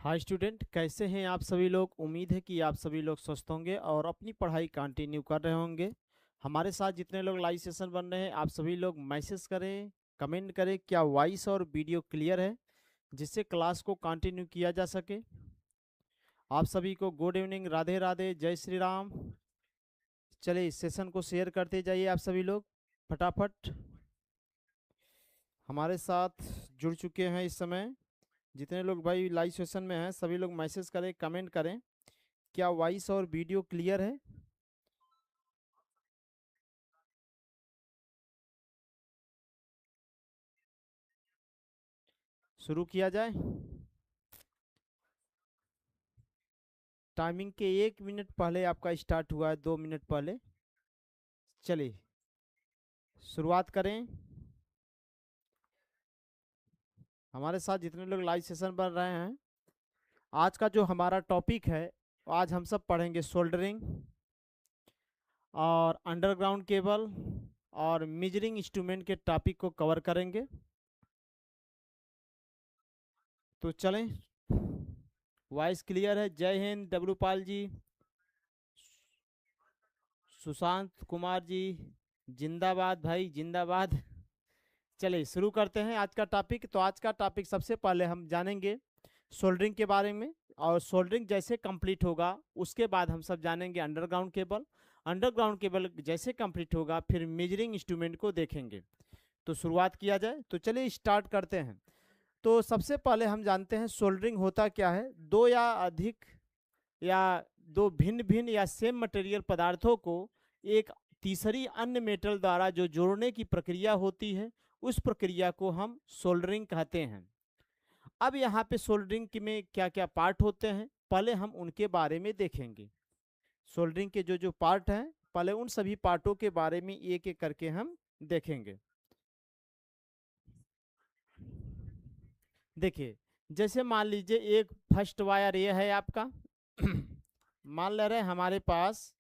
Hi student, कैसे हैं आप सभी लोग। उम्मीद है कि आप सभी लोग स्वस्थ होंगे और अपनी पढ़ाई कंटिन्यू कर रहे होंगे। हमारे साथ जितने लोग लाइव सेशन बन रहे हैं, आप सभी लोग मैसेज करें, कमेंट करें क्या वॉइस और वीडियो क्लियर है, जिससे क्लास को कंटिन्यू किया जा सके। आप सभी को गुड इवनिंग, राधे राधे, जय श्री राम। चलिए इस सेशन को शेयर करते जाइए आप सभी लोग फटाफट। हमारे साथ जुड़ चुके हैं इस समय जितने लोग भाई लाइव सेशन में हैं, सभी लोग मैसेज करें, कमेंट करें क्या वॉइस और वीडियो क्लियर है। शुरू किया जाए। टाइमिंग के 1 मिनट पहले आपका स्टार्ट हुआ है, 2 मिनट पहले। चलिए शुरुआत करें। हमारे साथ जितने लोग लाइव सेशन बन रहे हैं, आज का जो हमारा टॉपिक है, आज हम सब पढ़ेंगे सोल्डरिंग और अंडरग्राउंड केबल और मेजरिंग इंस्ट्रूमेंट के टॉपिक को कवर करेंगे। तो चलें, वॉइस क्लियर है। जय हिंद डब्लू पाल जी, सुशांत कुमार जी, जिंदाबाद भाई जिंदाबाद। चलिए शुरू करते हैं आज का टॉपिक। तो आज का टॉपिक सबसे पहले हम जानेंगे सोल्डरिंग के बारे में, और सोल्डरिंग जैसे कंप्लीट होगा उसके बाद हम सब जानेंगे अंडरग्राउंड केबल। अंडरग्राउंड केबल जैसे कंप्लीट होगा फिर मेजरिंग इंस्ट्रूमेंट को देखेंगे। तो शुरुआत किया जाए, तो चलिए स्टार्ट करते हैं। तो सबसे पहले हम जानते हैं सोल्डरिंग होता क्या है। दो या अधिक या दो भिन्न भिन्न या सेम मटेरियल पदार्थों को एक तीसरी अन्य मेटल द्वारा जो जोड़ने की प्रक्रिया होती है, उस प्रक्रिया को हम सोल्डरिंग कहते हैं। अब यहाँ पे सोल्डरिंग में क्या क्या पार्ट होते हैं, पहले हम उनके बारे में देखेंगे। सोल्डरिंग के जो जो पार्ट हैं, पहले उन सभी पार्टों के बारे में एक एक करके हम देखेंगे। देखिए, जैसे मान लीजिए एक फर्स्ट वायर ये है आपका मान ले रहे हैं हमारे पास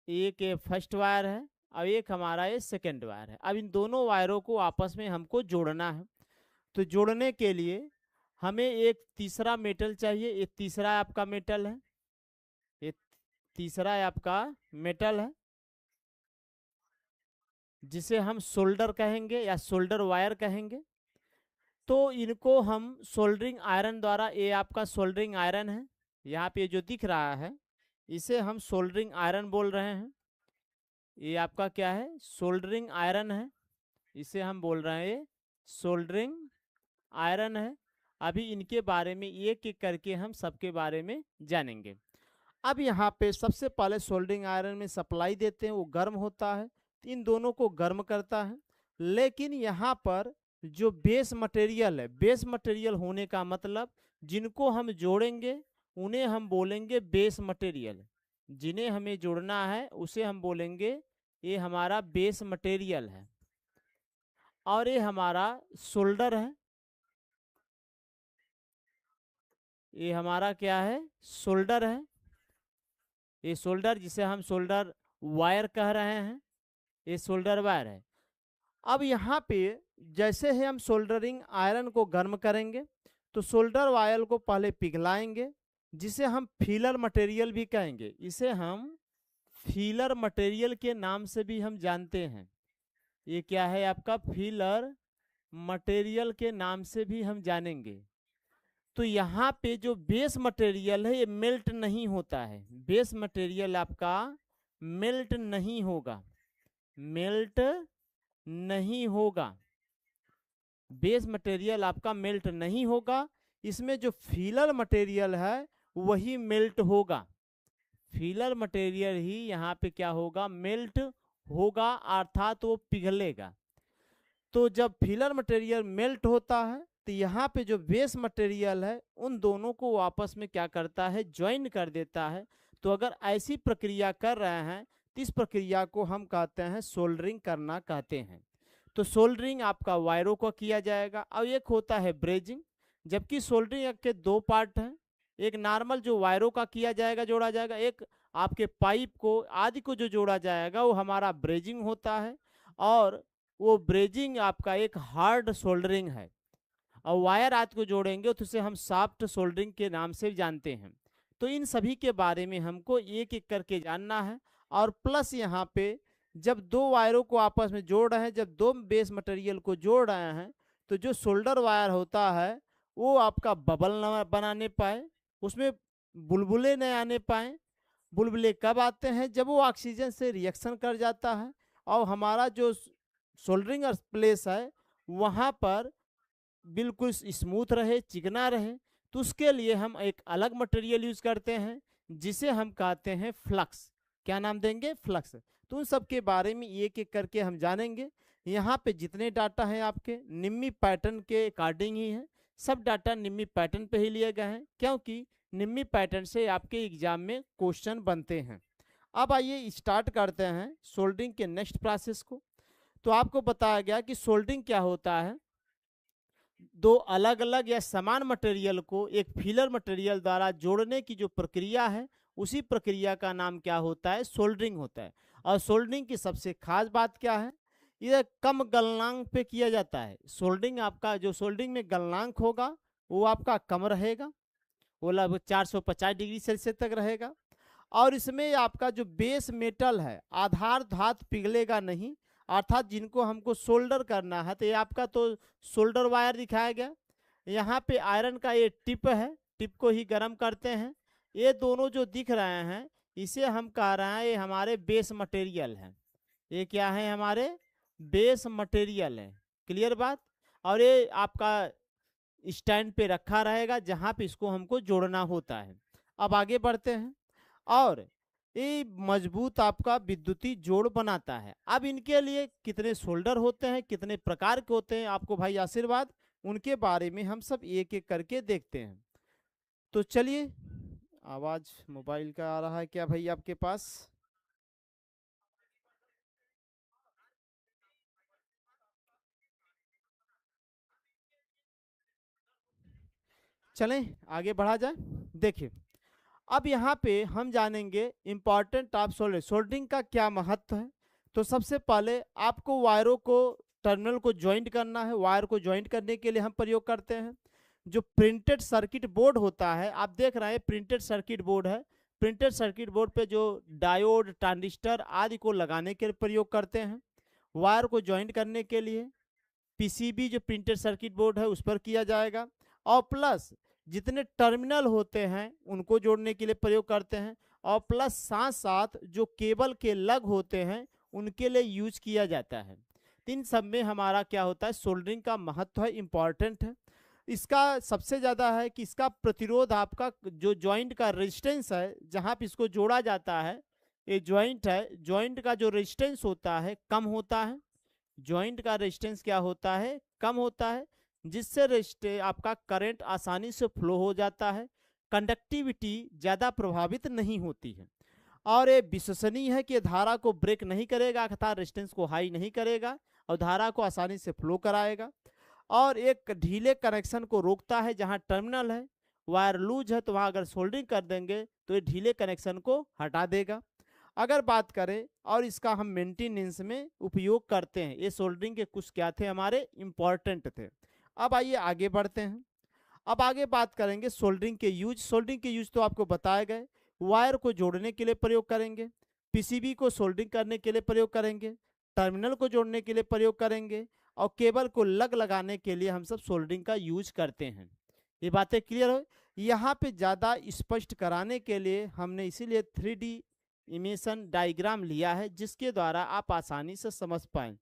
एक ये फर्स्ट वायर है और एक हमारा ये सेकेंड वायर है। अब इन दोनों वायरों को आपस में हमको जोड़ना है। तो जोड़ने के लिए हमें एक तीसरा मेटल चाहिए। ये तीसरा आपका मेटल है, ये तीसरा आपका मेटल है, जिसे हम सोल्डर कहेंगे या सोल्डर वायर कहेंगे। तो इनको हम सोल्डरिंग आयरन द्वारा, ये आपका सोल्डरिंग आयरन है, यहाँ पे जो दिख रहा है इसे हम सोल्डरिंग आयरन बोल रहे हैं। ये आपका क्या है, सोल्डरिंग आयरन है, इसे हम बोल रहे हैं सोल्डरिंग आयरन है। अभी इनके बारे में एक एक करके हम सबके बारे में जानेंगे। अब यहाँ पे सबसे पहले सोल्डरिंग आयरन में सप्लाई देते हैं, वो गर्म होता है, तो इन दोनों को गर्म करता है। लेकिन यहाँ पर जो बेस मटेरियल है, बेस मटेरियल होने का मतलब जिनको हम जोड़ेंगे उन्हें हम बोलेंगे बेस मटेरियल। जिन्हें हमें जोड़ना है उसे हम बोलेंगे ये हमारा बेस मटेरियल है। और ये हमारा सोल्डर है, ये हमारा क्या है, सोल्डर है। ये सोल्डर जिसे हम सोल्डर वायर कह रहे हैं, ये सोल्डर वायर है। अब यहाँ पे जैसे ही हम सोल्डरिंग आयरन को गर्म करेंगे तो सोल्डर वायर को पहले पिघलाएंगे, जिसे हम फीलर मटेरियल भी कहेंगे। इसे हम फीलर मटेरियल के नाम से भी हम जानते हैं। ये क्या है आपका, फीलर मटेरियल के नाम से भी हम जानेंगे। तो यहाँ पे जो बेस मटेरियल है ये मेल्ट नहीं होता है। बेस मटेरियल आपका मेल्ट नहीं होगा, मेल्ट नहीं होगा, बेस मटेरियल आपका मेल्ट नहीं होगा। इसमें जो फीलर मटेरियल है वही मेल्ट होगा। फीलर मटेरियल ही यहाँ पे क्या होगा, मेल्ट होगा, अर्थात वो पिघलेगा। तो जब फीलर मटेरियल मेल्ट होता है तो यहाँ पे जो बेस मटेरियल है उन दोनों को आपस में क्या करता है, ज्वाइन कर देता है। तो अगर ऐसी प्रक्रिया कर रहे हैं तो इस प्रक्रिया को हम कहते हैं सोल्डरिंग करना कहते हैं। तो सोल्डरिंग आपका वायरों को किया जाएगा और एक होता है ब्रेजिंग। जबकि सोल्डरिंग के दो पार्ट हैं, एक नॉर्मल जो वायरों का किया जाएगा, जोड़ा जाएगा, एक आपके पाइप को आदि को जो जोड़ा जाएगा वो हमारा ब्रेजिंग होता है। और वो ब्रेजिंग आपका एक हार्ड सोल्डरिंग है। और वायर आदि को जोड़ेंगे तो उसे हम सॉफ्ट सोल्डरिंग के नाम से जानते हैं। तो इन सभी के बारे में हमको एक एक करके जानना है। और प्लस यहाँ पे जब दो वायरों को आपस में जोड़ रहे हैं, जब दो बेस मटेरियल को जोड़ रहे हैं, तो जो सोल्डर वायर होता है वो आपका बबल न बनाने पाए, उसमें बुलबुले न आने पाए। बुलबुले कब आते हैं? जब वो ऑक्सीजन से रिएक्शन कर जाता है और हमारा जो सोल्डरिंग प्लेस है वहाँ पर बिल्कुल स्मूथ रहे, चिकना रहे। तो उसके लिए हम एक अलग मटेरियल यूज करते हैं जिसे हम कहते हैं फ्लक्स। क्या नाम देंगे? फ्लक्स। तो उन सब के बारे में एक एक करके हम जानेंगे। यहाँ पे जितने डाटा हैं आपके निम्मी पैटर्न के अकॉर्डिंग ही हैं, सब डाटा निम्मी पैटर्न पे ही लिए गए हैं, क्योंकि निम्मी पैटर्न से आपके एग्जाम में क्वेश्चन बनते हैं। अब आइए स्टार्ट करते हैं सोल्डरिंग के नेक्स्ट प्रोसेस को। तो आपको बताया गया कि सोल्डरिंग क्या होता है। दो अलग अलग या समान मटेरियल को एक फिलर मटेरियल द्वारा जोड़ने की जो प्रक्रिया है, उसी प्रक्रिया का नाम क्या होता है? सोल्डरिंग होता है। और सोल्डरिंग की सबसे खास बात क्या है? यह कम गलनांक पे किया जाता है। सोल्डरिंग आपका जो सोल्डरिंग में गलनांक होगा वो आपका कम रहेगा, वो लगभग 450 डिग्री सेल्सियस तक रहेगा। और इसमें आपका जो बेस मेटल है, आधार धातु पिघलेगा नहीं, अर्थात जिनको हमको सोल्डर करना है। तो ये आपका तो सोल्डर वायर दिखाया गया। यहाँ पे आयरन का ये टिप है, टिप को ही गर्म करते हैं। ये दोनों जो दिख रहे हैं इसे हम कह रहे हैं ये हमारे बेस मटेरियल है। ये क्या है? हमारे बेस मटेरियल है। क्लियर बात? और ये आपका स्टैंड पे रखा रहेगा जहाँ पे इसको हमको जोड़ना होता है। अब आगे बढ़ते हैं। और ये मजबूत आपका विद्युतीय जोड़ बनाता है। अब इनके लिए कितने सोल्डर होते हैं, कितने प्रकार के होते हैं, आपको भाई आशीर्वाद उनके बारे में हम सब एक एक करके देखते हैं। तो चलिए, आवाज मोबाइल का आ रहा है क्या भाई आपके पास? चलें आगे बढ़ा जाए। देखिए, अब यहाँ पे हम जानेंगे इंपॉर्टेंट ऑफ सोल्डरिंग, सोल्डरिंग का क्या महत्व है। तो सबसे पहले आपको वायरों को, टर्मिनल को ज्वाइंट करना है। वायर को ज्वाइंट करने के लिए हम प्रयोग करते हैं जो प्रिंटेड सर्किट बोर्ड होता है। आप देख रहे हैं प्रिंटेड सर्किट बोर्ड है। प्रिंटेड सर्किट बोर्ड पे जो डायोड, ट्रांजिस्टर आदि को लगाने के लिए प्रयोग करते हैं। वायर को ज्वाइंट करने के लिए पीसीबी जो प्रिंटेड सर्किट बोर्ड है उस पर किया जाएगा। और प्लस जितने टर्मिनल होते हैं उनको जोड़ने के लिए प्रयोग करते हैं। और प्लस साथ साथ जो केबल के लग होते हैं उनके लिए यूज किया जाता है। इन सब में हमारा क्या होता है? सोल्डरिंग का महत्व है, इंपॉर्टेंट है। इसका सबसे ज़्यादा है कि इसका प्रतिरोध, आपका जो जॉइंट का रेजिस्टेंस है जहाँ पे इसको जोड़ा जाता है, ये जॉइंट है, जॉइंट का जो रेजिस्टेंस होता है कम होता है। जॉइंट का रेजिस्टेंस क्या होता है? कम होता है, जिससे रेजिस्टेंस आपका करंट आसानी से फ्लो हो जाता है, कंडक्टिविटी ज़्यादा प्रभावित नहीं होती है। और ये विश्वसनीय है कि धारा को ब्रेक नहीं करेगा अर्थात रेजिस्टेंस को हाई नहीं करेगा और धारा को आसानी से फ्लो कराएगा। और एक ढीले कनेक्शन को रोकता है। जहां टर्मिनल है, वायर लूज है, तो वहां अगर सोल्डरिंग कर देंगे तो ये ढीले कनेक्शन को हटा देगा। अगर बात करें और इसका हम मेंटेनेंस में उपयोग करते हैं, ये सोल्डरिंग के कुछ क्या थे? हमारे इंपॉर्टेंट थे। अब आइए आगे बढ़ते हैं। अब आगे बात करेंगे सोल्डरिंग के यूज। सोल्डरिंग के यूज तो आपको बताए गए। वायर को जोड़ने के लिए प्रयोग करेंगे, पीसीबी को सोल्डरिंग करने के लिए प्रयोग करेंगे, टर्मिनल को जोड़ने के लिए प्रयोग करेंगे, और केबल को लग लगाने के लिए हम सब सोल्डरिंग का यूज करते हैं। ये बातें क्लियर हो? यहाँ पे ज़्यादा स्पष्ट कराने के लिए हमने इसीलिए 3D इमेशन डायग्राम लिया है जिसके द्वारा आप आसानी से समझ पाए।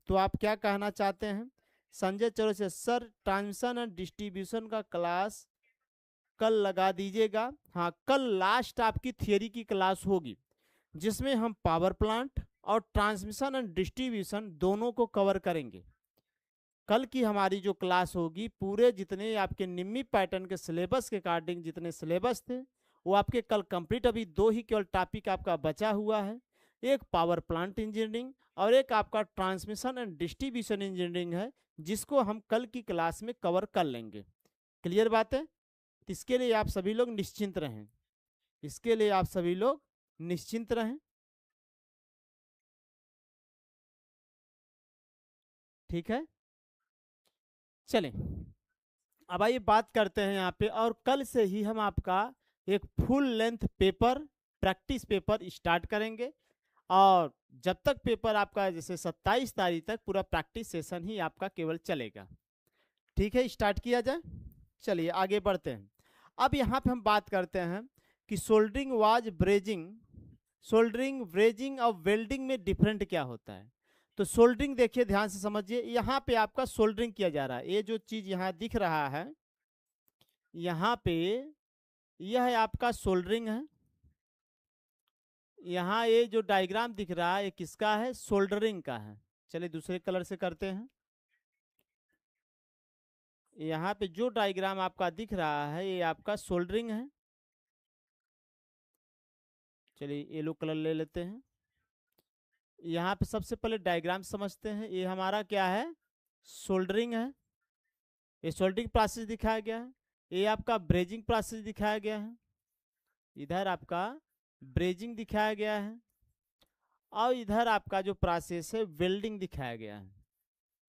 तो आप क्या कहना चाहते हैं? संजय चौरसिया से सर ट्रांसमिशन एंड डिस्ट्रीब्यूशन का क्लास कल लगा दीजिएगा। हाँ, कल लास्ट आपकी थियरी की क्लास होगी जिसमें हम पावर प्लांट और ट्रांसमिशन एंड डिस्ट्रीब्यूशन दोनों को कवर करेंगे। कल की हमारी जो क्लास होगी, पूरे जितने आपके निम्मी पैटर्न के सिलेबस के अकॉर्डिंग जितने सिलेबस थे वो आपके कल कंप्लीट। अभी दो ही केवल टॉपिक आपका बचा हुआ है, एक पावर प्लांट इंजीनियरिंग और एक आपका ट्रांसमिशन एंड डिस्ट्रीब्यूशन इंजीनियरिंग है, जिसको हम कल की क्लास में कवर कर लेंगे। क्लियर बात है? इसके लिए आप सभी लोग निश्चिंत रहें, इसके लिए आप सभी लोग निश्चिंत रहें। ठीक है, चलें अब आइए बात करते हैं यहाँ पे, और कल से ही हम आपका एक full length paper, practice paper start करेंगे। और जब तक पेपर आपका, जैसे 27 तारीख तक पूरा प्रैक्टिस सेशन ही आपका केवल चलेगा। ठीक है, स्टार्ट किया जाए। चलिए आगे बढ़ते हैं। अब यहाँ पे हम बात करते हैं कि soldering was brazing, soldering, brazing और वेल्डिंग में डिफरेंट क्या होता है। तो सोल्डरिंग देखिए, ध्यान से समझिए, यहाँ पे आपका सोल्डरिंग किया जा रहा है। ये जो चीज यहाँ दिख रहा है, यहाँ पे यह है आपका सोल्डरिंग है। यहाँ ये जो डायग्राम दिख रहा है, ये किसका है, सोल्डरिंग का है। चलिए दूसरे कलर से करते हैं। यहाँ पे जो डायग्राम आपका दिख रहा है, ये आपका सोल्डरिंग है। चलिए येलो कलर ले लेते हैं। यहाँ पे सबसे पहले डायग्राम समझते हैं। ये हमारा क्या है, सोल्डरिंग है। ये सोल्डरिंग प्रोसेस दिखाया गया है। ये आपका ब्रेजिंग प्रोसेस दिखाया गया है। इधर आपका ब्रेजिंग दिखाया गया है, और इधर आपका जो प्रोसेस है वेल्डिंग दिखाया गया है।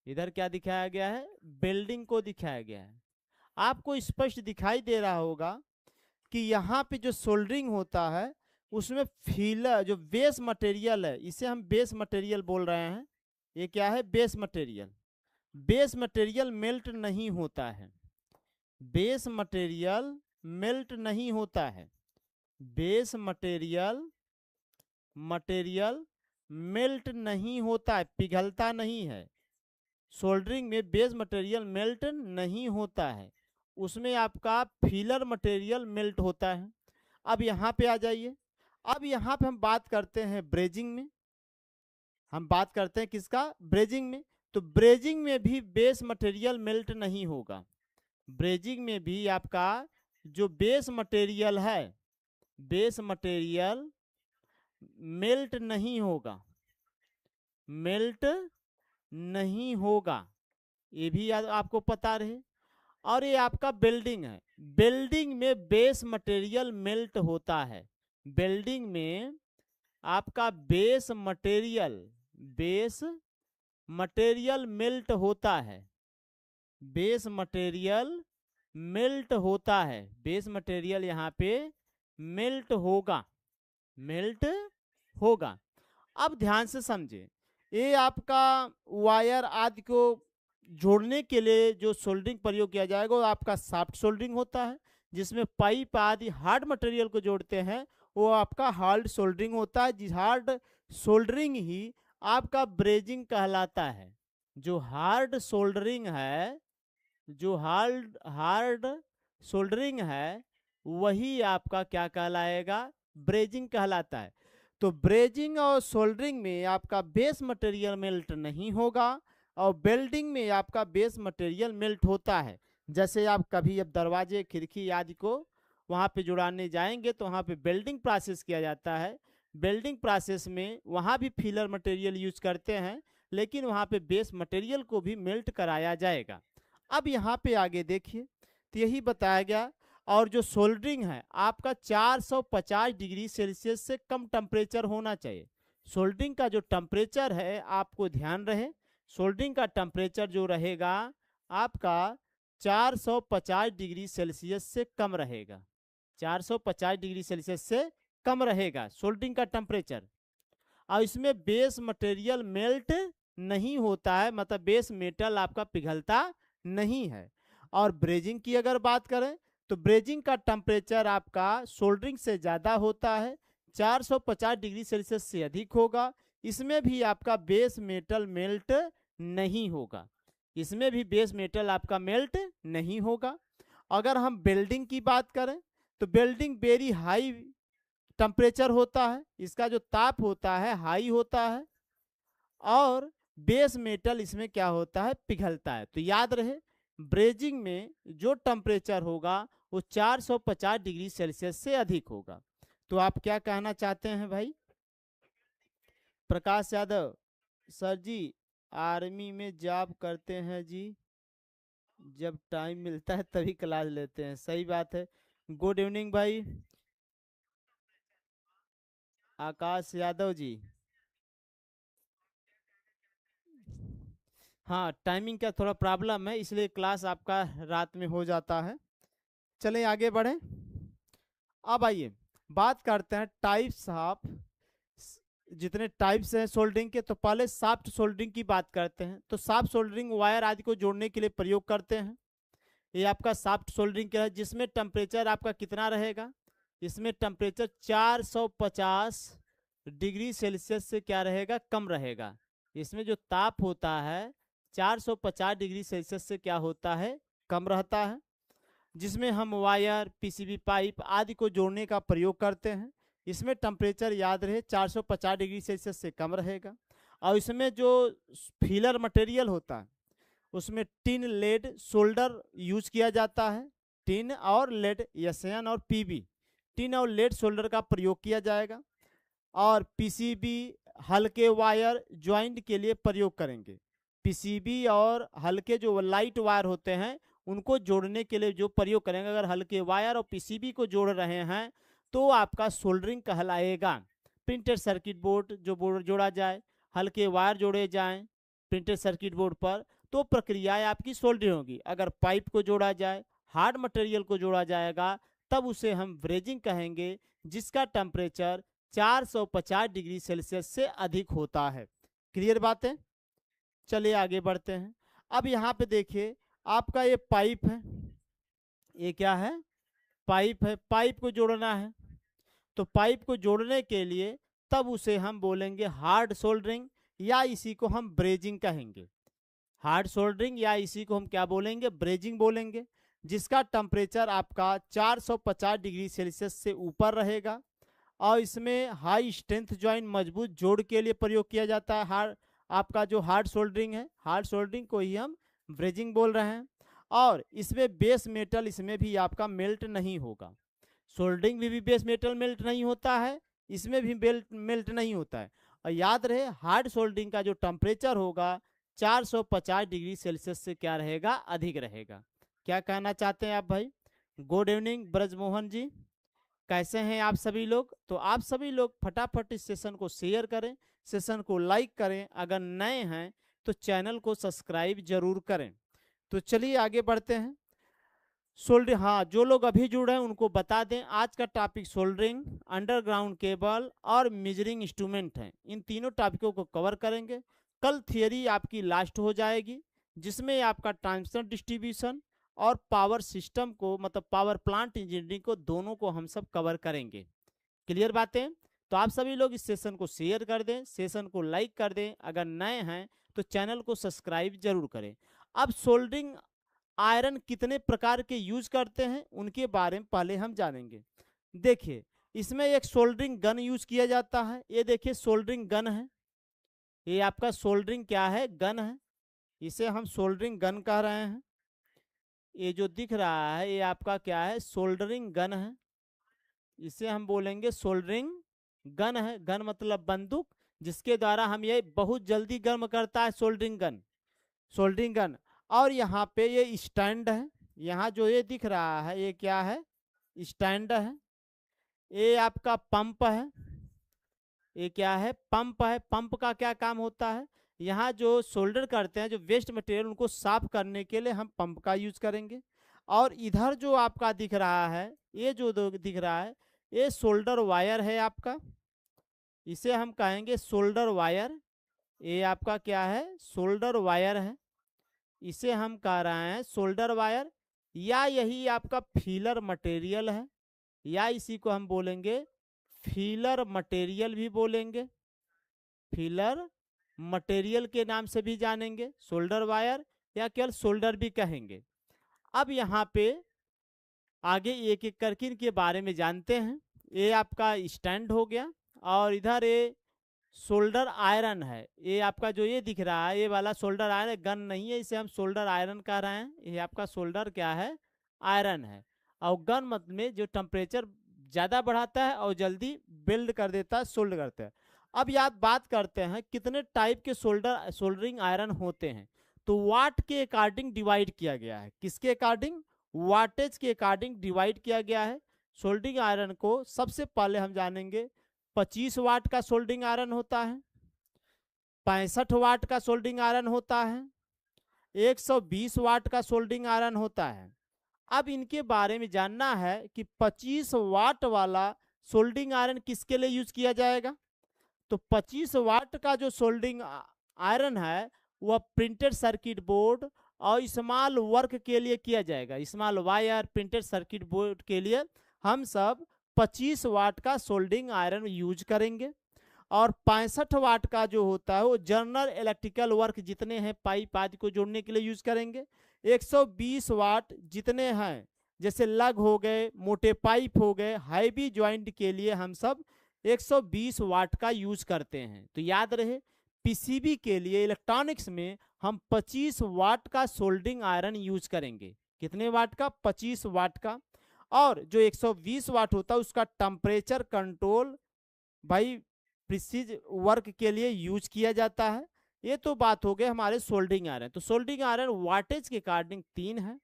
इधर क्या दिखाया गया है, वेल्डिंग को दिखाया गया है। आपको स्पष्ट दिखाई दे रहा होगा कि यहाँ पे जो सोल्डरिंग होता है, उसमें फीलर, जो बेस मटेरियल है, इसे हम बेस मटेरियल बोल रहे हैं। ये क्या है, base material. Base material melt नहीं होता है। बेस मटेरियल मेल्ट नहीं होता है। बेस मटेरियल मेल्ट नहीं होता है, पिघलता नहीं है। सोल्डरिंग में बेस मटेरियल मेल्ट नहीं होता है, उसमें आपका फिलर मटेरियल मेल्ट होता है। अब यहाँ पे आ जाइए। अब यहाँ पे हम बात करते हैं ब्रेजिंग में। हम बात करते हैं किसका, ब्रेजिंग में। तो ब्रेजिंग में भी बेस मटेरियल मेल्ट नहीं होगा। ब्रेजिंग में भी आपका जो बेस मटेरियल है, बेस मटेरियल मेल्ट नहीं होगा, मेल्ट नहीं होगा, ये भी आपको पता रहे। और ये आपका बेल्डिंग है। बेल्डिंग में बेस मटेरियल मेल्ट होता है। बेल्डिंग में आपका बेस मटेरियल मेल्ट होता है। बेस मटेरियल मेल्ट होता है। बेस मटेरियल यहाँ पे मेल्ट होगा, मेल्ट होगा। अब ध्यान से समझे, ये आपका वायर आदि को जोड़ने के लिए जो सोल्डरिंग प्रयोग किया जाएगा, वो आपका सॉफ्ट सोल्डरिंग होता है। जिसमें पाइप आदि हार्ड मटेरियल को जोड़ते हैं, वो आपका हार्ड सोल्डरिंग होता है। जिस हार्ड सोल्डरिंग ही आपका ब्रेजिंग कहलाता है। जो हार्ड सोल्डरिंग है, जो हार्ड सोल्डरिंग है, वही आपका क्या कहलाएगा, ब्रेजिंग कहलाता है। तो ब्रेजिंग और सोल्डरिंग में आपका बेस मटेरियल मेल्ट नहीं होगा, और वेल्डिंग में आपका बेस मटेरियल मेल्ट होता है। जैसे आप कभी अब दरवाजे, खिड़की आदि को वहाँ पे जुड़ाने जाएंगे, तो वहाँ पे वेल्डिंग प्रोसेस किया जाता है। वेल्डिंग प्रोसेस में वहाँ भी फिलर मटेरियल यूज करते हैं, लेकिन वहाँ पे बेस मटेरियल को भी मेल्ट कराया जाएगा। अब यहाँ पे आगे देखिए, तो यही बताया गया। और जो सोल्डरिंग है आपका 450 डिग्री सेल्सियस से कम टेम्परेचर होना चाहिए। सोल्डरिंग का जो टेम्परेचर है, आपको ध्यान रहे, सोल्डरिंग का टेम्परेचर जो रहेगा आपका 450 डिग्री सेल्सियस से कम रहेगा। 450 डिग्री सेल्सियस से कम रहेगा सोल्डरिंग का टेम्परेचर। और इसमें बेस मटेरियल मेल्ट नहीं होता है, मतलब बेस मेटल आपका पिघलता नहीं है। और ब्रेजिंग की अगर बात करें, तो ब्रेजिंग का टेम्परेचर आपका सोल्डरिंग से ज़्यादा होता है, 450 डिग्री सेल्सियस से अधिक होगा। इसमें भी आपका बेस मेटल मेल्ट नहीं होगा। इसमें भी बेस मेटल आपका मेल्ट नहीं होगा। अगर हम वेल्डिंग की बात करें, तो वेल्डिंग वेरी हाई टेम्परेचर होता है, इसका जो ताप होता है हाई होता है, और बेस मेटल इसमें क्या होता है, पिघलता है। तो याद रहे, ब्रेजिंग में जो टेम्परेचर होगा वो 450 डिग्री सेल्सियस से अधिक होगा। तो आप क्या कहना चाहते हैं भाई? प्रकाश यादव सर जी, आर्मी में जॉब करते हैं जी, जब टाइम मिलता है तभी क्लास लेते हैं। सही बात है। गुड इवनिंग भाई आकाश यादव जी। हाँ, टाइमिंग का थोड़ा प्रॉब्लम है, इसलिए क्लास आपका रात में हो जाता है। चलें आगे बढ़ें। अब आइए बात करते हैं टाइप्स ऑफ, जितने टाइप्स हैं सोल्डरिंग के। तो पहले सॉफ्ट सोल्डरिंग की बात करते हैं। तो सॉफ्ट सोल्डरिंग वायर आदि को जोड़ने के लिए प्रयोग करते हैं। ये आपका सॉफ्ट सोल्डरिंग का है, जिसमें टेम्परेचर आपका कितना रहेगा, इसमें टेम्परेचर 450 डिग्री सेल्सियस से क्या रहेगा, कम रहेगा। इसमें जो ताप होता है 450 डिग्री सेल्सियस से क्या होता है, कम रहता है। जिसमें हम वायर, पीसीबी पाइप आदि को जोड़ने का प्रयोग करते हैं। इसमें टेम्परेचर याद रहे 450 डिग्री सेल्सियस से कम रहेगा। और इसमें जो फिलर मटेरियल होता है उसमें टिन, लेड, सोल्डर यूज किया जाता है। टिन और लेड, एसएन और पीबी, टिन और लेड सोल्डर का प्रयोग किया जाएगा। और पीसीबी हल्के वायर ज्वाइंट के लिए प्रयोग करेंगे। पीसीबी और हल्के जो लाइट वायर होते हैं उनको जोड़ने के लिए जो प्रयोग करेंगे। अगर हल्के वायर और पीसीबी को जोड़ रहे हैं तो आपका सोल्डरिंग कहलाएगा। प्रिंटेड सर्किट बोर्ड जो बोर्ड जोड़ा जाए, हल्के वायर जोड़े जाएं प्रिंटेड सर्किट बोर्ड पर, तो प्रक्रिया आपकी सोल्डरिंग होगी। अगर पाइप को जोड़ा जाए, हार्ड मटेरियल को जोड़ा जाएगा, तब उसे हम ब्रेजिंग कहेंगे, जिसका टेम्परेचर 450 डिग्री सेल्सियस से अधिक होता है। क्लियर बात है? चलिए आगे बढ़ते हैं। अब यहाँ पे देखिए आपका ये पाइप है, ये क्या है, पाइप है। पाइप को जोड़ना है, तो पाइप को जोड़ने के लिए तब उसे हम बोलेंगे हार्ड सोल्डरिंग, या इसी को हम ब्रेजिंग कहेंगे। हार्ड सोल्डरिंग या इसी को हम क्या बोलेंगे, ब्रेजिंग बोलेंगे। जिसका टेम्परेचर आपका 450 डिग्री सेल्सियस से ऊपर रहेगा। और इसमें हाई स्ट्रेंथ ज्वाइंट, मजबूत जोड़ के लिए प्रयोग किया जाता है। हार्ड आपका जो हार्ड सोल्डरिंग है, हार्ड सोल्डरिंग को ही हम ब्रेजिंग बोल रहे हैं। और इसमें बेस मेटल इसमें भी आपका मेल्ट नहीं होगा। सोल्डरिंग में भी बेस मेटल मेल्ट नहीं होता है, इसमें भी मेल्ट नहीं होता है। और याद रहे हार्ड सोल्डरिंग का जो टेम्परेचर होगा 450 डिग्री सेल्सियस से क्या रहेगा, अधिक रहेगा। क्या कहना चाहते हैं आप भाई? गुड इवनिंग ब्रजमोहन जी, कैसे हैं आप सभी लोग? तो आप सभी लोग फटाफट इस सेशन को शेयर करें, सेशन को लाइक करें। अगर नए हैं तो चैनल को सब्सक्राइब जरूर करें। तो चलिए आगे बढ़ते हैं। सोल्डरिंग, हाँ, जो लोग अभी जुड़ रहे हैं उनको बता दें आज का टॉपिक सोल्डरिंग, अंडरग्राउंड केबल और मेजरिंग इंस्ट्रूमेंट है। इन तीनों टॉपिकों को कवर करेंगे। कल थियरी आपकी लास्ट हो जाएगी, जिसमें आपका ट्रांसमिशन, डिस्ट्रीब्यूशन और पावर सिस्टम को, मतलब पावर प्लांट इंजीनियरिंग को, दोनों को हम सब कवर करेंगे। क्लियर बातें? तो आप सभी लोग इस सेशन को शेयर कर दें, सेशन को लाइक कर दें। अगर नए हैं तो चैनल को सब्सक्राइब जरूर करें। अब सोल्डरिंग आयरन कितने प्रकार के यूज करते हैं उनके बारे में पहले हम जानेंगे। देखिए इसमें एक सोल्डरिंग गन यूज किया जाता है। ये देखिए सोल्डरिंग गन है, ये आपका सोल्डरिंग क्या है, गन है। इसे हम सोल्डरिंग गन कह रहे हैं। ये जो दिख रहा है ये आपका क्या है, सोल्डरिंग गन है। इसे हम बोलेंगे सोल्डरिंग गन है। गन मतलब बंदूक, जिसके द्वारा हम ये बहुत जल्दी गर्म करता है, सोल्डरिंग गन, सोल्डरिंग गन। और यहाँ पे ये स्टैंड है, यहाँ जो ये दिख रहा है ये क्या है, स्टैंड है। ये आपका पंप है, ये क्या है, पंप है। पंप का क्या काम होता है, यहाँ जो सोल्डर करते हैं, जो वेस्ट मटेरियल, उनको साफ करने के लिए हम पंप का यूज करेंगे। और इधर जो आपका दिख रहा है, ये जो दिख रहा है ये सोल्डर वायर है आपका, इसे हम कहेंगे सोल्डर वायर। ये आपका क्या है, सोल्डर वायर है, इसे हम कह रहे हैं सोल्डर वायर। या यही आपका फीलर मटेरियल है, या इसी को हम बोलेंगे फीलर मटेरियल भी बोलेंगे, फीलर मटेरियल के नाम से भी जानेंगे, सोल्डर वायर या केवल सोल्डर भी कहेंगे। अब यहाँ पे आगे एक एक करके इनके बारे में जानते हैं। ये आपका स्टैंड हो गया, और इधर ये सोल्डर आयरन है। ये आपका जो ये दिख रहा है ये वाला सोल्डर आयरन, गन नहीं है, इसे हम सोल्डर आयरन कह रहे हैं। ये आपका सोल्डर क्या है, आयरन है। और गन मतलब में जो टेम्परेचर ज़्यादा बढ़ाता है और जल्दी बिल्ड कर देता है, सोल्ड करते हैं। अब याद बात करते हैं कितने टाइप के सोल्डरिंग आयरन होते हैं। तो वाट के अकॉर्डिंग डिवाइड किया गया है। किसके अकॉर्डिंग, वाटेज के अकॉर्डिंग डिवाइड किया गया है सोल्डरिंग आयरन को। सबसे पहले हम जानेंगे 25 वाट का सोल्डरिंग आयरन होता है, 65 वाट का सोल्डरिंग आयरन होता है, 120 वाट का सोल्डिंग आयरन होता है। अब इनके बारे में जानना है कि 25 वाट वाला सोल्डिंग आयरन किसके लिए यूज किया जाएगा। तो 25 वाट का जो सोल्डिंग आयरन है वह प्रिंटेड सर्किट बोर्ड और स्मॉल वर्क के लिए किया जाएगा। Small wire printed circuit board के लिए हम सब 25 वाट का सोल्डिंग आयरन यूज करेंगे। और 65 वाट का जो होता है वो जनरल इलेक्ट्रिकल वर्क जितने हैं पाइप आदि को जोड़ने के लिए यूज करेंगे। 120 वाट जितने हैं जैसे लग हो गए, मोटे पाइप हो गए, हैवी ज्वाइंट के लिए हम सब 120 वाट का यूज करते हैं। तो याद रहे पीसीबी के लिए इलेक्ट्रॉनिक्स में हम 25 वाट का सोल्डिंग आयरन यूज करेंगे। कितने वाट का? 25 वाट का। और जो 120 वाट होता है उसका टेम्परेचर कंट्रोल भाई प्रिसीज वर्क के लिए यूज किया जाता है। ये तो बात हो गई हमारे सोल्डिंग आयरन। तो सोल्डिंग आयरन वाटेज के अकॉर्डिंग 3 है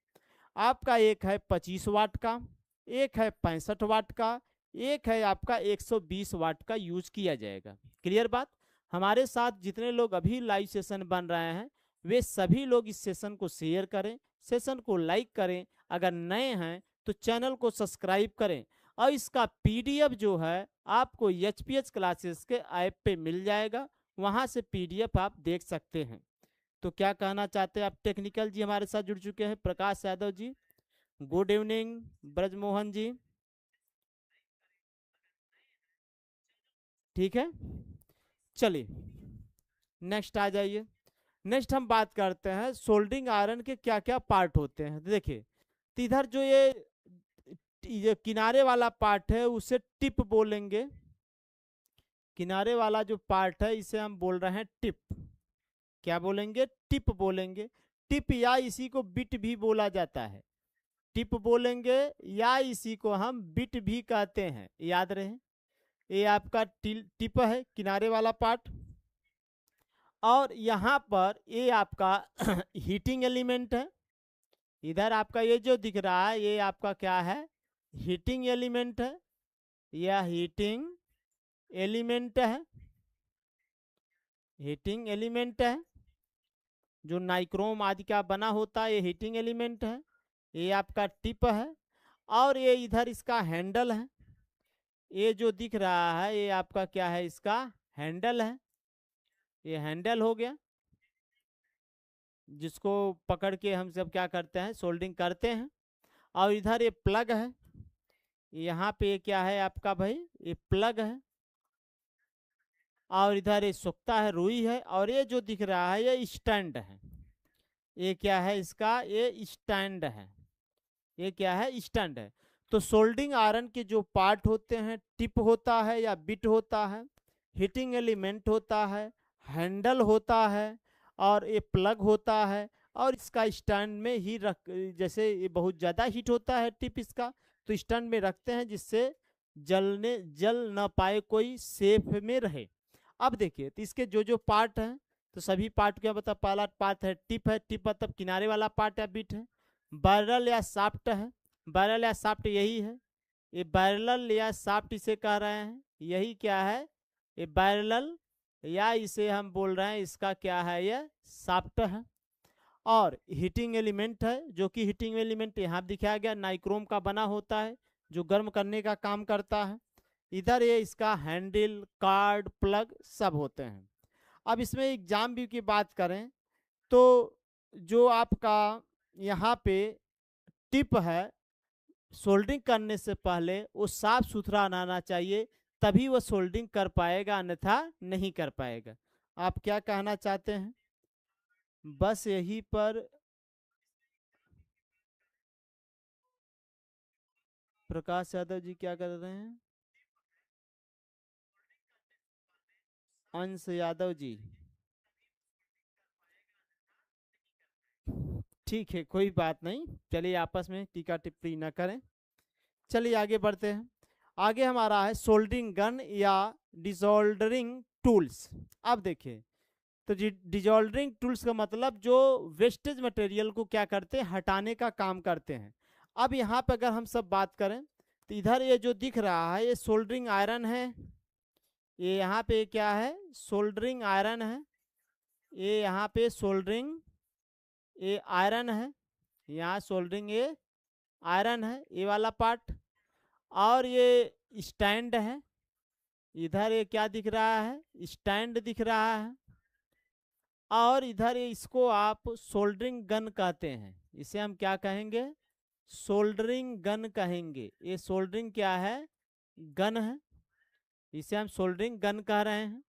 आपका। एक है 25 वाट का, एक है 65 वाट का, एक है आपका 120 वाट का यूज किया जाएगा। क्लियर बात? हमारे साथ जितने लोग अभी लाइव सेशन बन रहे हैं वे सभी लोग इस सेशन को शेयर करें, सेशन को लाइक करें। अगर नए हैं तो चैनल को सब्सक्राइब करें। और इसका पीडीएफ जो है आपको एचपीएच क्लासेस के ऐप पे मिल जाएगा, वहां से पीडीएफ आप देख सकते हैं। तो क्या कहना चाहते हैं आप? टेक्निकल जी हमारे साथ जुड़ चुके हैं, प्रकाश यादव जी, गुड इवनिंग, ब्रजमोहन जी, ठीक है। चलिए नेक्स्ट आ जाइए। नेक्स्ट हम बात करते हैं सोल्डिंग आयरन के क्या क्या पार्ट होते हैं। देखिए इधर जो ये किनारे वाला पार्ट है उसे टिप बोलेंगे। किनारे वाला जो पार्ट है इसे हम बोल रहे हैं टिप। क्या बोलेंगे? टिप बोलेंगे। टिप या इसी को बिट भी बोला जाता है। टिप बोलेंगे या इसी को हम बिट भी कहते हैं, याद रहे। ये आपका टिप है किनारे वाला पार्ट। और यहाँ पर ये आपका हीटिंग एलिमेंट है। इधर आपका ये जो दिख रहा है ये आपका क्या है? हीटिंग एलिमेंट है। यह हीटिंग एलिमेंट है। हीटिंग एलिमेंट है जो नाइक्रोम आदि का बना होता है, ये हीटिंग एलिमेंट है। ये आपका टिप है। और ये इधर इसका हैंडल है। ये जो दिख रहा है ये आपका क्या है? इसका हैंडल है। ये हैंडल हो गया जिसको पकड़ के हम सब क्या करते हैं? सोल्डिंग करते हैं। और इधर ये प्लग है। यहाँ पे क्या है आपका भाई? ये प्लग है। और इधर ये सुक्ता है, रुई है। और ये जो दिख रहा है ये स्टैंड है। ये क्या है इसका? ये स्टैंड है। ये क्या है? स्टैंड है। तो सोल्डिंग आयरन के जो पार्ट होते हैं, टिप होता है या बिट होता है, हीटिंग एलिमेंट होता है, हैंडल होता है, और ये प्लग होता है। और इसका स्टैंड में ही रख, जैसे ये बहुत ज़्यादा हीट होता है टिप इसका, तो स्टैंड में रखते हैं जिससे जल ना पाए, कोई सेफ में रहे। अब देखिए तो इसके जो जो पार्ट हैं तो सभी पार्ट क्या बता? पहला पार्ट है टिप है। टिप मतलब किनारे वाला पार्ट या बिट है। बैरल या साफ्ट है। बैरल या साफ्ट यही है। ये बैरल या साफ्ट इसे कह रहे हैं। यही क्या है? ये बैरल, या इसे हम बोल रहे हैं इसका क्या है? ये साफ्ट है। और हीटिंग एलिमेंट है जो कि हीटिंग एलिमेंट यहाँ दिखाया गया नाइक्रोम का बना होता है जो गर्म करने का काम करता है। इधर ये इसका हैंडल, कार्ड, प्लग सब होते हैं। अब इसमें एग्जाम व्यू की बात करें तो जो आपका यहाँ पे टिप है सोल्डिंग करने से पहले वो साफ सुथरा रहना चाहिए, तभी वो सोल्डिंग कर पाएगा, अन्यथा नहीं कर पाएगा। आप क्या कहना चाहते हैं? बस यही पर प्रकाश यादव जी क्या कर रहे हैं? अंश यादव जी, ठीक है कोई बात नहीं, चलिए आपस में टीका टिप्पणी न करें। चलिए आगे बढ़ते हैं। आगे हमारा है सोल्डरिंग गन या डिसोल्डरिंग टूल्स। अब देखिए तो डिसोल्डरिंग टूल्स का मतलब जो वेस्टेज मटेरियल को क्या करते हैं? हटाने का काम करते हैं। अब यहाँ पे अगर हम सब बात करें तो इधर ये जो दिख रहा है ये सोल्डरिंग आयरन है। ये यहाँ पे क्या है? सोल्डरिंग आयरन है। ये यहाँ पे सोल्डरिंग ये आयरन है, यहाँ सोल्डरिंग ये आयरन है ये वाला पार्ट, और ये स्टैंड है, इधर ये क्या दिख रहा है, स्टैंड दिख रहा है, और इधर इसको आप सोल्डरिंग गन कहते हैं, इसे हम क्या कहेंगे, सोल्डरिंग गन कहेंगे। ये सोल्डरिंग क्या है, गन है, इसे हम सोल्डरिंग गन कह रहे हैं।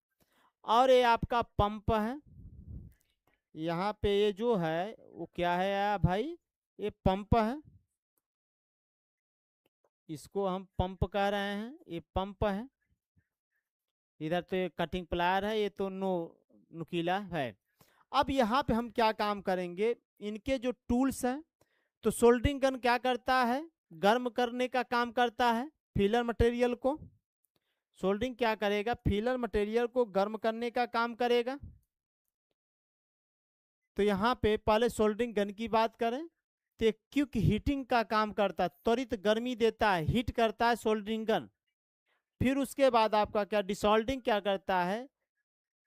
और ये आपका पंप है, यहाँ पे ये जो है वो क्या है भाई, ये पंप है, इसको हम पंप कह रहे हैं, ये पंप है। इधर तो ये कटिंग प्लायर है, ये तो नुकीला है। अब यहाँ पे हम क्या काम करेंगे, इनके जो टूल्स हैं, तो सोल्डरिंग गन क्या करता है, गर्म करने का काम करता है फिलर मटेरियल को। सोल्डरिंग क्या करेगा, फिलर मटेरियल को गर्म करने का काम करेगा। तो यहाँ पे पहले सोल्डरिंग गन की बात करें तो क्विक हीटिंग का काम करता है, त्वरित गर्मी देता है, हीट करता है सोल्डरिंग गन। फिर उसके बाद आपका क्या, डिसोल्डिंग क्या करता है,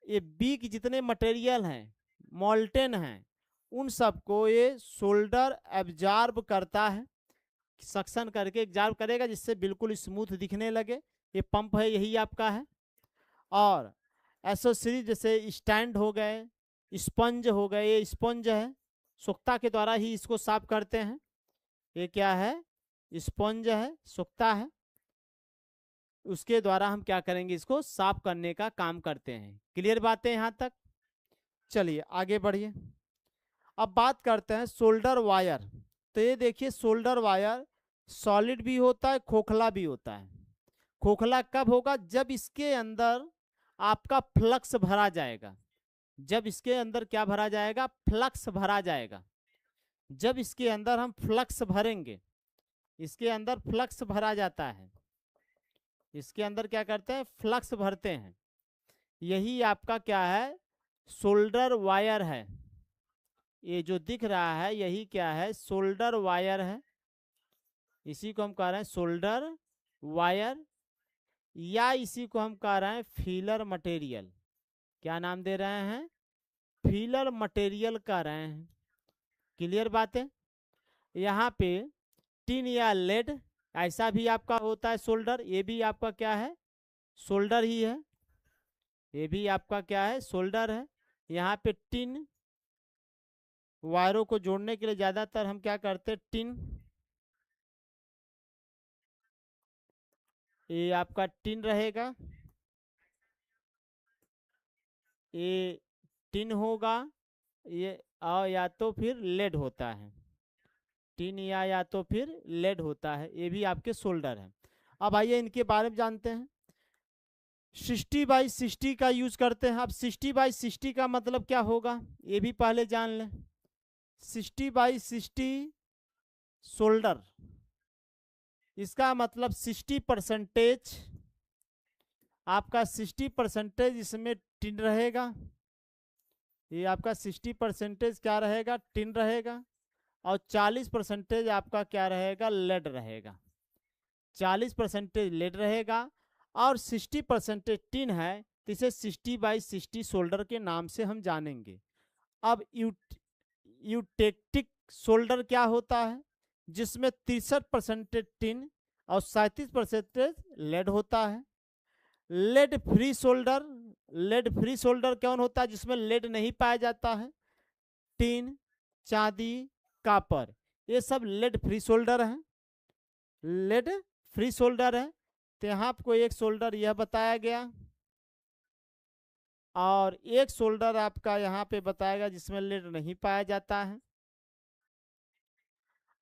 ये बीक जितने मटेरियल हैं, मोल्टेन हैं, उन सबको ये सोल्डर एब्जॉर्ब करता है, सक्शन करके एब्जॉर्ब करेगा, जिससे बिल्कुल स्मूथ दिखने लगे। ये पंप है, यही आपका है। और एसोसरी जैसे स्टैंड हो गए, स्पंज हो गए, ये स्पंज है, सोख्ता के द्वारा ही इसको साफ करते हैं। ये क्या है, स्पंज है, सोख्ता है, उसके द्वारा हम क्या करेंगे, इसको साफ करने का काम करते हैं। क्लियर बातें यहाँ तक? चलिए आगे बढ़िए। अब बात करते हैं सोल्डर वायर। तो ये देखिए सोल्डर वायर सॉलिड भी होता है, खोखला भी होता है। खोखला कब होगा, जब इसके अंदर आपका फ्लक्स भरा जाएगा। जब इसके अंदर क्या भरा जाएगा, फ्लक्स भरा जाएगा। जब इसके अंदर हम फ्लक्स भरेंगे, इसके अंदर फ्लक्स भरा जाता है, इसके अंदर क्या करते हैं, फ्लक्स भरते हैं, यही आपका क्या है, सोल्डर वायर है। ये जो दिख रहा है यही क्या है, सोल्डर वायर है। इसी को हम कह रहे हैं सोल्डर वायर, या इसी को हम कह रहे हैं फीलर मटेरियल। क्या नाम दे रहे हैं, फीलर मटेरियल कह रहे हैं। क्लियर बात है? यहाँ पे टिन या लेड ऐसा भी आपका होता है सोल्डर, ये भी आपका क्या है, सोल्डर ही है, ये भी आपका क्या है, सोल्डर है। यहाँ पे टिन, वायरों को जोड़ने के लिए ज्यादातर हम क्या करते हैं, टिन, ये आपका टिन रहेगा, ये टिन होगा, ये और या तो फिर लेड होता है, टिन या तो फिर लेड होता है, ये भी आपके सोल्डर है। अब आइए इनके बारे में जानते हैं। 60/60 का यूज करते हैं। अब 60/60 का मतलब क्या होगा, ये भी पहले जान लें। 60/60 सोल्डर, इसका मतलब 60% आपका 60% इसमें टिन रहेगा, ये आपका 60% क्या रहेगा, टिन रहेगा, और 40% आपका क्या रहेगा, लेड रहेगा। 40% लेड रहेगा और 60% टिन है, तो इसे 60/60 सोल्डर के नाम से हम जानेंगे। अब यूटेक्टिक सोल्डर क्या होता है, जिसमें 63% टिन और 37% लेड होता है। Lead free solder, lead free solder कौन होता है, जिसमें लेड नहीं पाया जाता है, टिन, चांदी, कापर, ये सब लेड फ्री सोल्डर हैं, लेड फ्री सोल्डर है। तो यहाँ आपको एक सोल्डर यह बताया गया, और एक सोल्डर आपका यहाँ पे बताएगा जिसमें लेड नहीं पाया जाता है।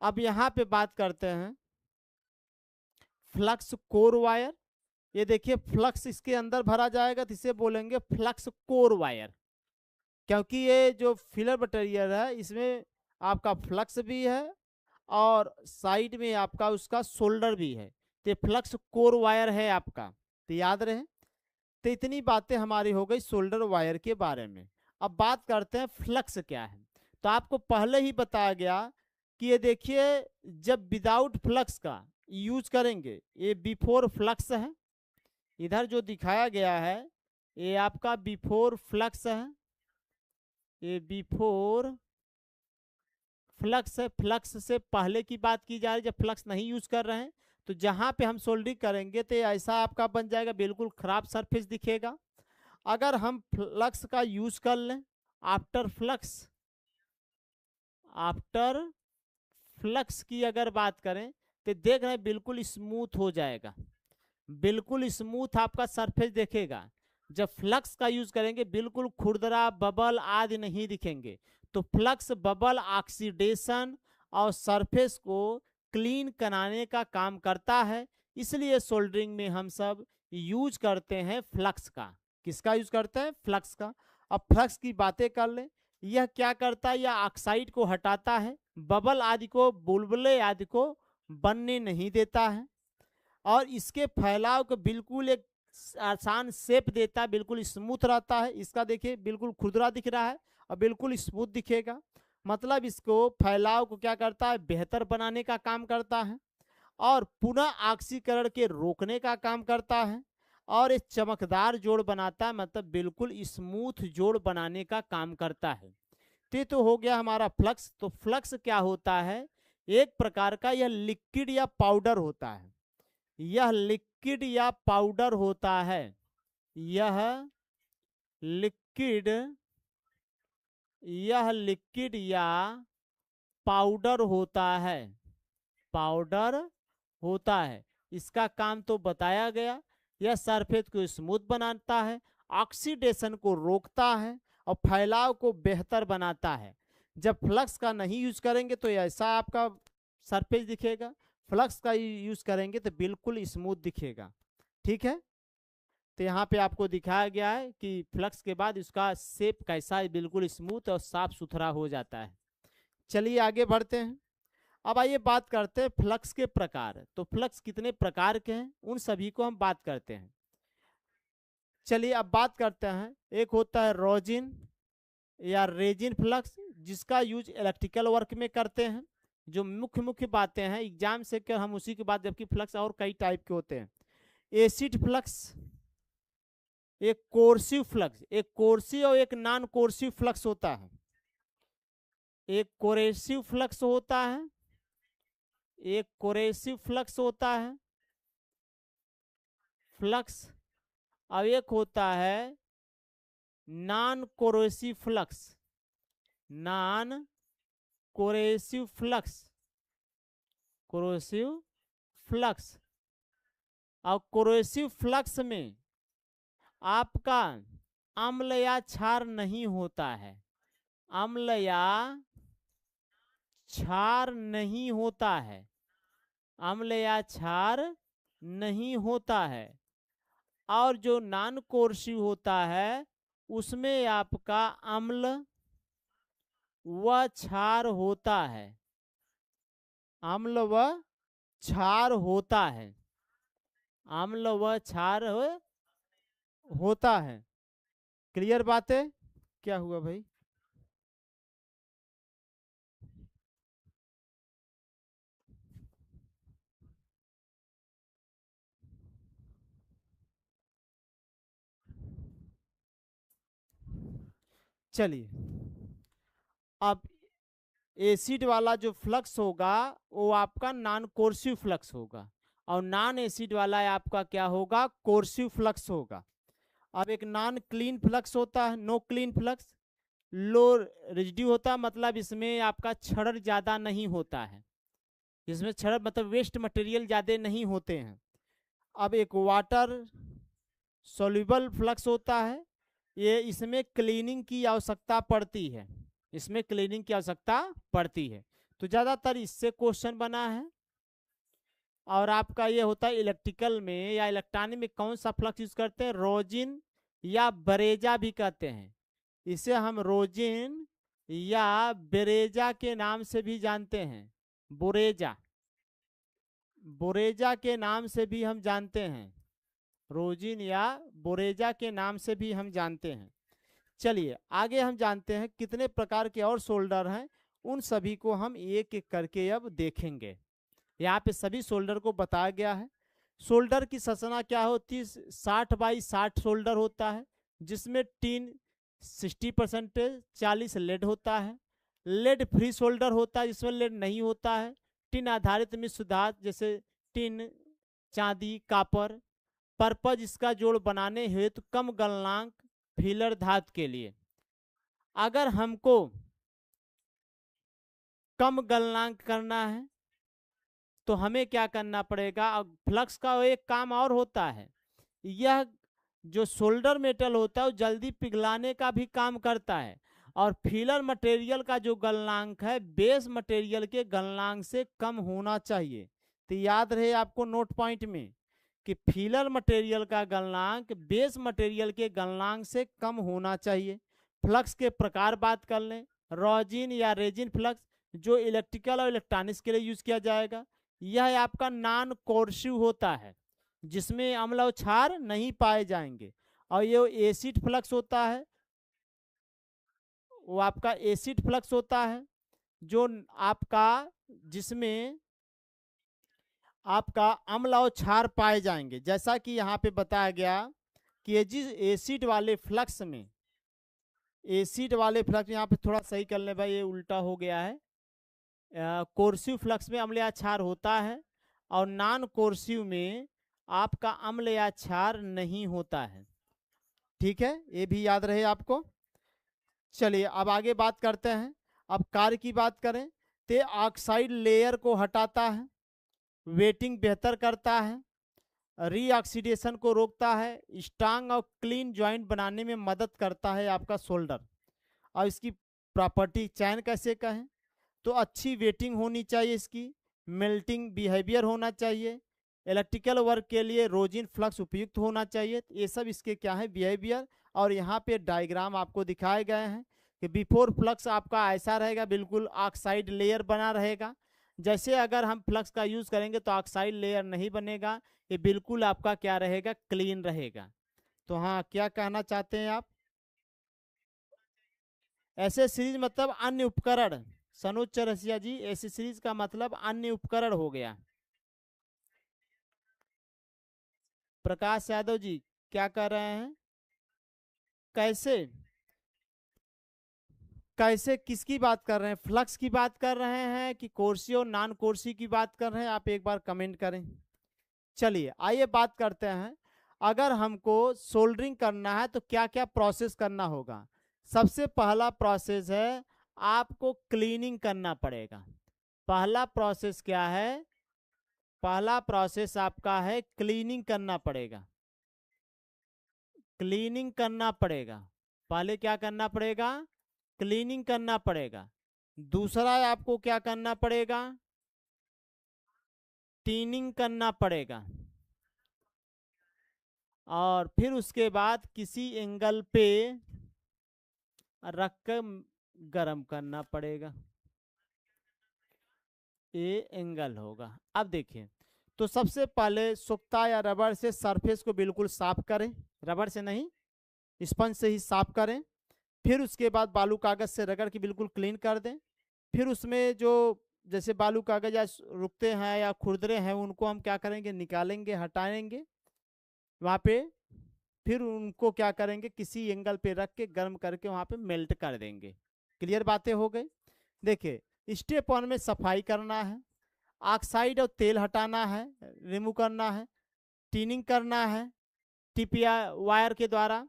अब यहाँ पे बात करते हैं फ्लक्स कोर वायर। ये देखिए फ्लक्स इसके अंदर भरा जाएगा, तो इसे बोलेंगे फ्लक्स कोर वायर, क्योंकि ये जो फिलर मटेरियल है इसमें आपका फ्लक्स भी है और साइड में आपका उसका सोल्डर भी है, तो फ्लक्स कोर वायर है आपका, तो याद रहे। तो इतनी बातें हमारी हो गई सोल्डर वायर के बारे में। अब बात करते हैं फ्लक्स क्या है। तो आपको पहले ही बताया गया कि ये देखिए जब विदाउट फ्लक्स का यूज करेंगे, ये बिफोर फ्लक्स है, इधर जो दिखाया गया है ये आपका बिफोर फ्लक्स है, ये बिफोर फ्लक्स है, फ्लक्स से पहले की बात की जा रही है जब फ्लक्स नहीं यूज कर रहे हैं, तो जहां पे हम सोल्डरिंग करेंगे तो ऐसा आपका बन जाएगा, बिल्कुल खराब सरफेस दिखेगा। अगर हम फ्लक्स का यूज कर लें आफ्टर फ्लक्स, आफ्टर फ्लक्स की अगर बात करें तो देख रहे हैं बिल्कुल स्मूथ हो जाएगा, बिल्कुल स्मूथ आपका सरफेस दिखेगा। जब फ्लक्स का यूज करेंगे बिल्कुल खुरदरा बबल आदि नहीं दिखेंगे। तो फ्लक्स बबल ऑक्सीडेशन और सरफेस को क्लीन कराने का काम करता है, इसलिए सोल्डरिंग में हम सब यूज करते हैं फ्लक्स का। किसका यूज करते हैं? फ्लक्स का। अब फ्लक्स की बातें कर लें। यह क्या करता है? यह ऑक्साइड को हटाता है, बबल आदि को, बुलबुले आदि को बनने नहीं देता है, और इसके फैलाव को बिल्कुल एक आसान शेप देता है, बिल्कुल स्मूथ रहता है। इसका देखिए बिल्कुल खुरदरा दिख रहा है और बिल्कुल स्मूथ दिखेगा, मतलब इसको फैलाव को क्या करता है? बेहतर बनाने का काम करता है, और पुनः ऑक्सीकरण के रोकने का काम करता है, और एक चमकदार जोड़ बनाता है, मतलब बिल्कुल स्मूथ जोड़ बनाने का काम करता है। तो हो गया हमारा फ्लक्स। तो फ्लक्स क्या होता है? एक प्रकार का यह लिक्विड या पाउडर होता है, यह लिक्विड या पाउडर होता है, यह लिक्विड, यह लिक्विड या पाउडर होता है, पाउडर होता है। इसका काम तो बताया गया, यह सरफेस को स्मूथ बनाता है, ऑक्सीडेशन को रोकता है और फैलाव को बेहतर बनाता है। जब फ्लक्स का नहीं यूज करेंगे तो ऐसा आपका सरफेस दिखेगा, फ्लक्स का यूज करेंगे तो बिल्कुल स्मूथ दिखेगा। ठीक है, तो यहाँ पे आपको दिखाया गया है कि फ्लक्स के बाद इसका शेप कैसा है, बिल्कुल स्मूथ और साफ सुथरा हो जाता है। चलिए आगे बढ़ते हैं। अब आइए बात करते हैं फ्लक्स के प्रकार। तो फ्लक्स कितने प्रकार के हैं उन सभी को हम बात करते हैं। चलिए अब बात करते हैं, एक होता है रोजिन या रेजिन फ्लक्स, जिसका यूज इलेक्ट्रिकल वर्क में करते हैं। जो मुख्य मुख्य बातें हैं एग्जाम से कर हम उसी के बाद, जबकि फ्लक्स और कई टाइप के होते हैं। एसिड फ्लक्स, एक कोर्सिव फ्लक्स, एक कोर्सिव और एक नॉन कोर्सिव फ्लक्स होता है। एक कोरेसिव फ्लक्स होता है, एक कोरेसिव फ्लक्स होता है फ्लक्स, और एक होता है non coercive flux, non coercive flux, coercive flux. और कोरेसिव फ्लक्स में आपका अम्ल या क्षार नहीं होता है, अम्ल या क्षार नहीं होता है, अम्ल या क्षार नहीं होता है। और जो नॉन कोर्सिव होता है उसमें आपका अम्ल व क्षार होता है, अम्ल व क्षार होता है, अम्ल व क्षार होता है। क्लियर बात है? क्या हुआ भाई? चलिए, अब एसिड वाला जो फ्लक्स होगा वो आपका नॉन कोर्सिव फ्लक्स होगा, और नॉन एसिड वाला आपका क्या होगा? कोर्सिव फ्लक्स होगा। अब एक नॉन क्लीन फ्लक्स होता है, नो क्लीन फ्लक्स, लो रेजिड्यू होता है, मतलब इसमें आपका क्षरण ज्यादा नहीं होता है, इसमें क्षरण मतलब वेस्ट मटेरियल ज्यादा नहीं होते हैं। अब एक वाटर सोल्यूबल फ्लक्स होता है, ये इसमें क्लीनिंग की आवश्यकता पड़ती है, इसमें क्लीनिंग की आवश्यकता पड़ती है, तो ज्यादातर इससे क्वेश्चन बना है। और आपका ये होता है इलेक्ट्रिकल में या इलेक्ट्रॉनिक में कौन सा फ्लक्स यूज करते हैं? रोजिन या बरेजा भी कहते हैं, इसे हम रोजिन या बेरेजा के नाम से भी जानते हैं, बोरेजा, बोरेजा के नाम से भी हम जानते हैं, रोजिन या बोरेजा के नाम से भी हम जानते हैं। चलिए आगे हम जानते हैं कितने प्रकार के और सोल्डर हैं, उन सभी को हम एक एक करके अब देखेंगे। यहाँ पे सभी सोल्डर को बताया गया है। सोल्डर की संरचना क्या होती है? 60x60 सोल्डर होता है, जिसमें टीन 60% 40 लेड होता है, लेड फ्री सोल्डर होता है जिसमें लेड नहीं होता है। टिन आधारित मिश्र धातु जैसे टिन, चांदी, कापर। पर्पज इसका जोड़ बनाने हेतु कम गलनांक फीलर धातु के लिए। अगर हमको कम गलनांक करना है तो हमें क्या करना पड़ेगा। अब फ्लक्स का एक काम और होता है, यह जो सोल्डर मेटल होता है वो जल्दी पिघलाने का भी काम करता है, और फीलर मटेरियल का जो गलनांक है बेस मटेरियल के गलनांक से कम होना चाहिए। तो याद रहे आपको नोट पॉइंट में कि फीलर मटेरियल का गलनांक बेस मटेरियल के गलनांक से कम होना चाहिए। फ्लक्स के प्रकार बात कर लें, रोजिन या रेजिन फ्लक्स जो इलेक्ट्रिकल और इलेक्ट्रॉनिक्स के लिए यूज किया जाएगा। यह आपका नॉन कोर्सिव होता है जिसमें अम्ल और क्षार नहीं पाए जाएंगे। और ये एसिड फ्लक्स होता है, वो आपका एसिड फ्लक्स होता है जो आपका जिसमें आपका अम्ल और क्षार पाए जाएंगे। जैसा कि यहाँ पे बताया गया कि जिस एसिड वाले फ्लक्स में, एसिड वाले फ्लक्स यहाँ पे थोड़ा सही कर ले भाई, ये उल्टा हो गया है। कोर्सिव फ्लक्स में अम्ल या क्षार होता है और नॉन कोर्सिव में आपका अम्ल या क्षार नहीं होता है। ठीक है, ये भी याद रहे आपको। चलिए अब आगे बात करते हैं। अब कार्य की बात करें तो ऑक्साइड लेयर को हटाता है, वेटिंग बेहतर करता है, रीऑक्सीडेशन को रोकता है, स्ट्रांग और क्लीन जॉइंट बनाने में मदद करता है आपका सोल्डर। और इसकी प्रॉपर्टी चयन कैसे कहें तो अच्छी वेटिंग होनी चाहिए, इसकी मेल्टिंग बिहेवियर होना चाहिए, इलेक्ट्रिकल वर्क के लिए रोजिन फ्लक्स उपयुक्त होना चाहिए। ये सब इसके क्या है बिहेवियर। और यहाँ पे डायग्राम आपको दिखाए गए हैं कि बिफोर फ्लक्स आपका ऐसा रहेगा, बिल्कुल ऑक्साइड लेयर बना रहेगा। जैसे अगर हम फ्लक्स का यूज करेंगे तो ऑक्साइड लेयर नहीं बनेगा, ये बिल्कुल आपका क्या रहेगा, क्लीन रहेगा। तो हाँ, क्या कहना चाहते हैं आप। ऐसे सीरीज मतलब अन्य उपकरण, सनोज चौरसिया जी, ऐसे सीरीज का मतलब अन्य उपकरण हो गया। प्रकाश यादव जी क्या कर रहे हैं, कैसे कैसे किसकी बात कर रहे हैं, फ्लक्स की बात कर रहे हैं कि कोर्सी और नॉन कोर्सी की बात कर रहे हैं, आप एक बार कमेंट करें। चलिए आइए बात करते हैं। अगर हमको सोल्डरिंग करना है तो क्या क्या प्रोसेस करना होगा। सबसे पहला प्रोसेस है आपको क्लीनिंग करना पड़ेगा। पहला प्रोसेस क्या है, पहला प्रोसेस आपका है क्लीनिंग करना पड़ेगा। क्लीनिंग करना पड़ेगा, पहले क्या करना पड़ेगा, क्लीनिंग करना पड़ेगा। दूसरा आपको क्या करना पड़ेगा, टीनिंग करना पड़ेगा। और फिर उसके बाद किसी एंगल पे रख कर गर्म करना पड़ेगा, ये एंगल होगा। अब देखिए, तो सबसे पहले सुक्ता या रबड़ से सरफेस को बिल्कुल साफ करें, रबड़ से नहीं स्पंज से ही साफ करें। फिर उसके बाद बालू कागज से रगड़ के बिल्कुल क्लीन कर दें। फिर उसमें जो जैसे बालू कागज या रुकते हैं या खुरदरे हैं उनको हम क्या करेंगे, निकालेंगे, हटाएंगे वहाँ पे। फिर उनको क्या करेंगे, किसी एंगल पे रख के गर्म करके वहाँ पे मेल्ट कर देंगे। क्लियर बातें हो गई। देखिए स्टेप 1 में सफाई करना है, ऑक्साइड और तेल हटाना है, रिमूव करना है, टीनिंग करना है टिप या वायर के द्वारा।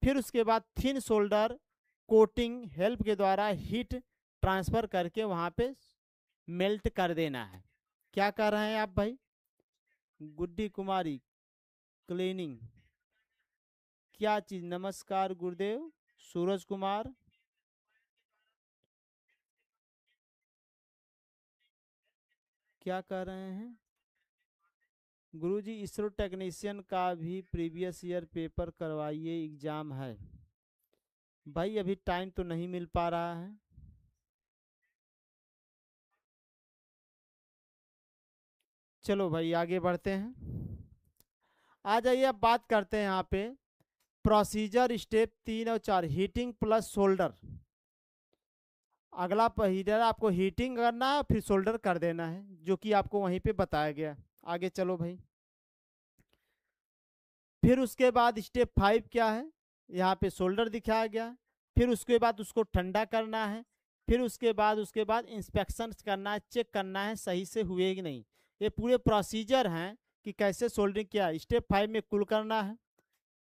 फिर उसके बाद थिन सोल्डर कोटिंग हेल्प के द्वारा हीट ट्रांसफर करके वहाँ पे मेल्ट कर देना है। क्या कर रहे हैं आप भाई, गुड्डी कुमारी, क्लीनिंग क्या चीज, नमस्कार गुरुदेव, सूरज कुमार, क्या कर रहे हैं गुरुजी, इसरो टेक्नीशियन का भी प्रीवियस ईयर पेपर करवाइए, एग्जाम है। भाई अभी टाइम तो नहीं मिल पा रहा है। चलो भाई आगे बढ़ते हैं। आ जाइए अब बात करते हैं यहाँ पे प्रोसीजर स्टेप 3 और 4, हीटिंग प्लस सोल्डर। अगला हीटर आपको हीटिंग करना है फिर सोल्डर कर देना है, जो कि आपको वहीं पे बताया गया। आगे चलो भाई। फिर उसके बाद स्टेप 5 क्या है, यहाँ पे सोल्डर दिखाया गया। फिर उसके बाद उसको ठंडा करना है, फिर उसके बाद इंस्पेक्शन करना है, चेक करना है सही से हुए कि नहीं। ये पूरे प्रोसीजर हैं कि कैसे सोल्डरिंग किया। स्टेप 5 में कुल करना है,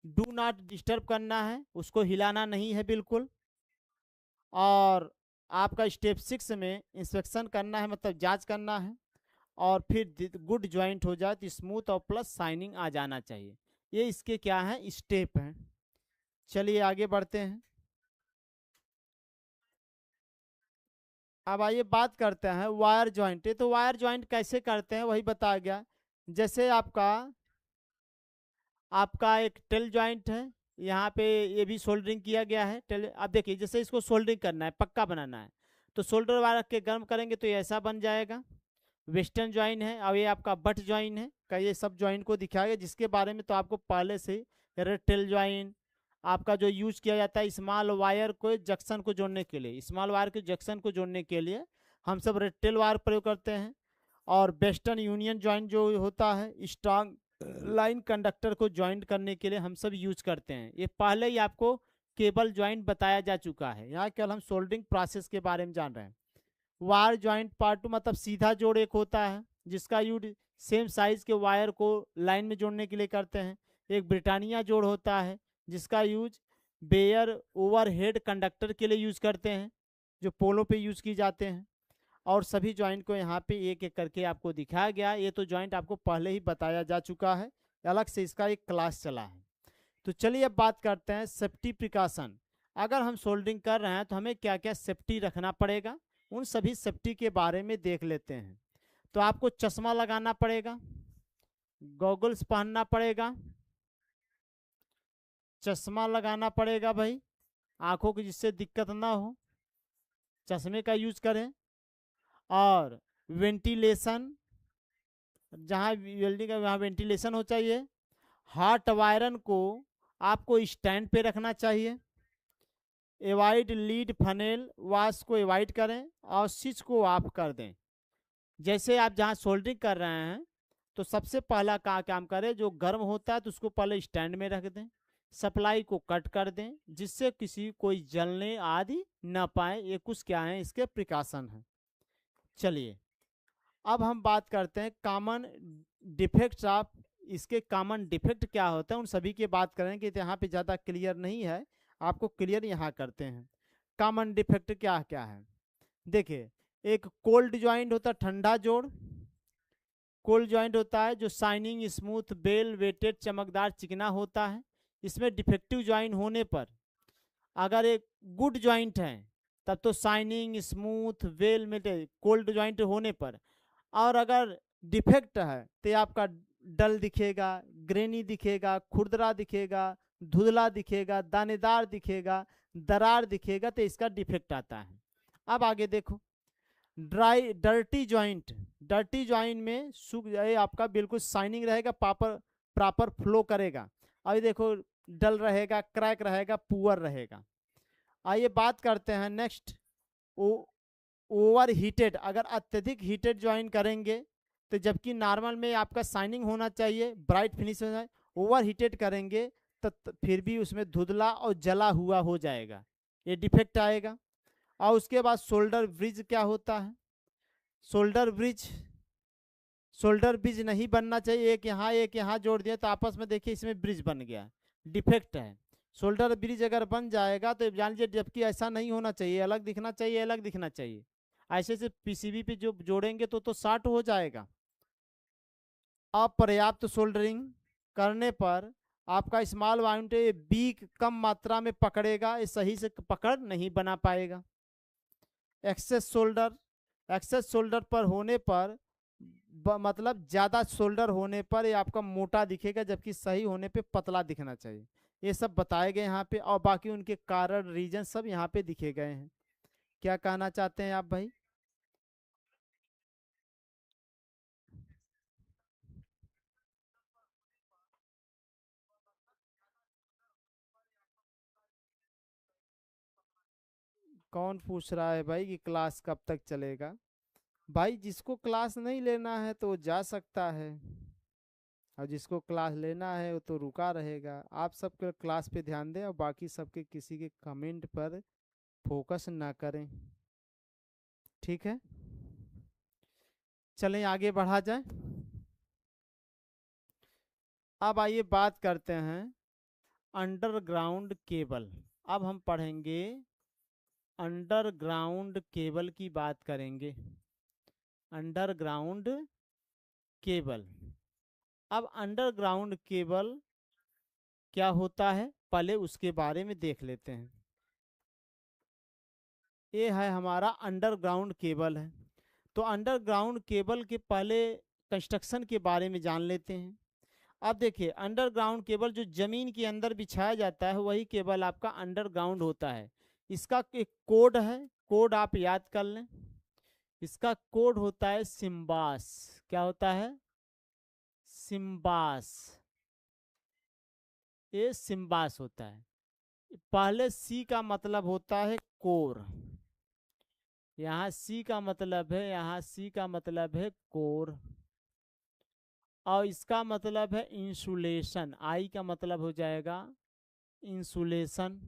डू नॉट डिस्टर्ब करना है, उसको हिलाना नहीं है बिल्कुल। और आपका स्टेप 6 में इंस्पेक्शन करना है, मतलब जांच करना है। और फिर गुड ज्वाइंट हो जाए तो स्मूथ और प्लस शाइनिंग आ जाना चाहिए। ये इसके क्या है, स्टेप हैं। चलिए आगे बढ़ते हैं। अब आइए बात करते हैं वायर ज्वाइंट। तो वायर ज्वाइंट कैसे करते हैं वही बताया गया। जैसे आपका आपका एक टेल ज्वाइंट है, यहाँ पे ये भी सोल्डरिंग किया गया है। टेल अब देखिए, जैसे इसको सोल्डरिंग करना है, पक्का बनाना है, तो सोल्डर वायर रख के गर्म करेंगे तो ये ऐसा बन जाएगा। वेस्टर्न ज्वाइन है, और ये आपका बट ज्वाइन है का, ये सब ज्वाइन को दिखाया गया, जिसके बारे में तो आपको पहले से टेल ज्वाइन आपका जो यूज किया जाता है स्मॉल वायर को जंक्शन को जोड़ने के लिए, स्मॉल वायर के जंक्शन को जोड़ने के लिए हम सब रेटेल वायर प्रयोग करते हैं। और वेस्टर्न यूनियन ज्वाइंट जो होता है स्ट्रांग लाइन कंडक्टर को ज्वाइंट करने के लिए हम सब यूज करते हैं। ये पहले ही आपको केबल ज्वाइंट बताया जा चुका है, यहाँ केवल हम सोल्डरिंग प्रोसेस के बारे में जान रहे हैं। वायर ज्वाइंट पार्ट टू मतलब सीधा जोड़ एक होता है, जिसका यूज सेम साइज के वायर को लाइन में जोड़ने के लिए करते हैं। एक ब्रिटानिया जोड़ होता है, जिसका यूज बेयर ओवरहेड कंडक्टर के लिए यूज करते हैं, जो पोलो पे यूज की जाते हैं। और सभी ज्वाइंट को यहाँ पे एक एक करके आपको दिखाया गया। ये तो ज्वाइंट आपको पहले ही बताया जा चुका है, अलग से इसका एक क्लास चला है। तो चलिए अब बात करते हैं सेफ्टी प्रिकॉशन। अगर हम सोल्डरिंग कर रहे हैं तो हमें क्या क्या सेफ्टी रखना पड़ेगा, उन सभी सेफ्टी के बारे में देख लेते हैं। तो आपको चश्मा लगाना पड़ेगा, गॉगल्स पहनना पड़ेगा, चश्मा लगाना पड़ेगा भाई, आंखों की जिससे दिक्कत ना हो, चश्मे का यूज करें। और वेंटिलेशन, जहाँ वेल्डिंग का वहाँ वेंटिलेशन हो चाहिए। हॉट वायरन को आपको स्टैंड पे रखना चाहिए। एवॉइड लीड फनेल वाश को एवॉइड करें और स्विच को ऑफ कर दें। जैसे आप जहाँ सोल्डरिंग कर रहे हैं तो सबसे पहला काम करें, जो गर्म होता है तो उसको पहले स्टैंड में रख दें, सप्लाई को कट कर दें, जिससे किसी कोई जलने आदि न पाए। ये कुछ क्या है, इसके प्रिकॉशन हैं। चलिए अब हम बात करते हैं कॉमन डिफेक्ट्स ऑफ, इसके कॉमन डिफेक्ट क्या होता है उन सभी की बात करेंगे। तो यहाँ पे ज़्यादा क्लियर नहीं है, आपको क्लियर यहाँ करते हैं। कॉमन डिफेक्ट क्या क्या है, देखिए। एक कोल्ड ज्वाइंट होता है, ठंडा जोड़। कोल्ड ज्वाइंट होता है जो शाइनिंग स्मूथ बेल वेटेड चमकदार चिकना होता है। इसमें डिफेक्टिव ज्वाइंट होने पर, अगर एक गुड ज्वाइंट है तब तो shining smooth well mated cold joint होने पर। और अगर डिफेक्ट है तो आपका डल दिखेगा, ग्रेनी दिखेगा, खुरदरा दिखेगा, धुंधला दिखेगा, दानेदार दिखेगा, दरार दिखेगा, तो इसका डिफेक्ट आता है। अब आगे देखो, dry dirty joint. Dirty joint में सूख जाए, आपका बिल्कुल शाइनिंग रहेगा, प्रॉपर फ्लो करेगा। अभी देखो डल रहेगा, क्रैक रहेगा, पुअर रहेगा। आइए बात करते हैं नेक्स्ट, ओवर हीटेड। अगर अत्यधिक हीटेड ज्वाइन करेंगे तो जबकि नॉर्मल में आपका शाइनिंग होना चाहिए, ब्राइट फिनिश हो जाए, ओवर हीटेड करेंगे तो फिर भी उसमें धुंधला और जला हुआ हो जाएगा, ये डिफेक्ट आएगा। और उसके बाद शोल्डर ब्रिज क्या होता है, शोल्डर ब्रिज नहीं बनना चाहिए। एक यहाँ जोड़ दिया तो आपस में देखिए इसमें ब्रिज बन गया, डिफेक्ट है। शोल्डर ब्रिज अगर बन जाएगा तो जान लीजिए, जबकि ऐसा नहीं होना चाहिए, अलग दिखना चाहिए, अलग दिखना चाहिए। ऐसे से पीसीबी पे जो जोड़ेंगे तो शॉर्ट हो जाएगा। अपर्याप्त सोल्डरिंग करने पर आपका स्मॉल वाउंट बीक कम मात्रा में पकड़ेगा, ये सही से पकड़ नहीं बना पाएगा। एक्सेस सोल्डर पर होने पर मतलब ज़्यादा सोल्डर होने पर ये आपका मोटा दिखेगा, जबकि सही होने पे पतला दिखना चाहिए। ये सब बताए गए यहाँ पे, और बाकी उनके कारण रीजन सब यहाँ पे दिखे गए हैं। क्या कहना चाहते हैं आप भाई? कौन पूछ रहा है भाई कि क्लास कब तक चलेगा? भाई जिसको क्लास नहीं लेना है तो वो जा सकता है, और जिसको क्लास लेना है वो तो रुका रहेगा। आप सबके क्लास पे ध्यान दें और बाकी सबके किसी के कमेंट पर फोकस ना करें। ठीक है, चलें आगे बढ़ा जाए। अब आइए बात करते हैं अंडरग्राउंड केबल। अब हम पढ़ेंगे अंडरग्राउंड केबल की बात करेंगे, अंडरग्राउंड केबल। अब अंडरग्राउंड केबल क्या होता है पहले उसके बारे में देख लेते हैं। ये है हमारा अंडरग्राउंड केबल है। तो अंडरग्राउंड केबल के पहले कंस्ट्रक्शन के बारे में जान लेते हैं। अब देखिए अंडरग्राउंड केबल जो जमीन के अंदर बिछाया जाता है वही केबल आपका अंडरग्राउंड होता है। इसका एक कोड है, कोड आप याद कर लें। इसका कोड होता है सिम्बास। क्या होता है? सिम्बास। ये सिम्बास होता है। पहले सी का मतलब होता है कोर, यहाँ सी का मतलब है, यहाँ सी का मतलब है कोर, और इसका मतलब है इंसुलेशन। आई का मतलब हो जाएगा इंसुलेशन,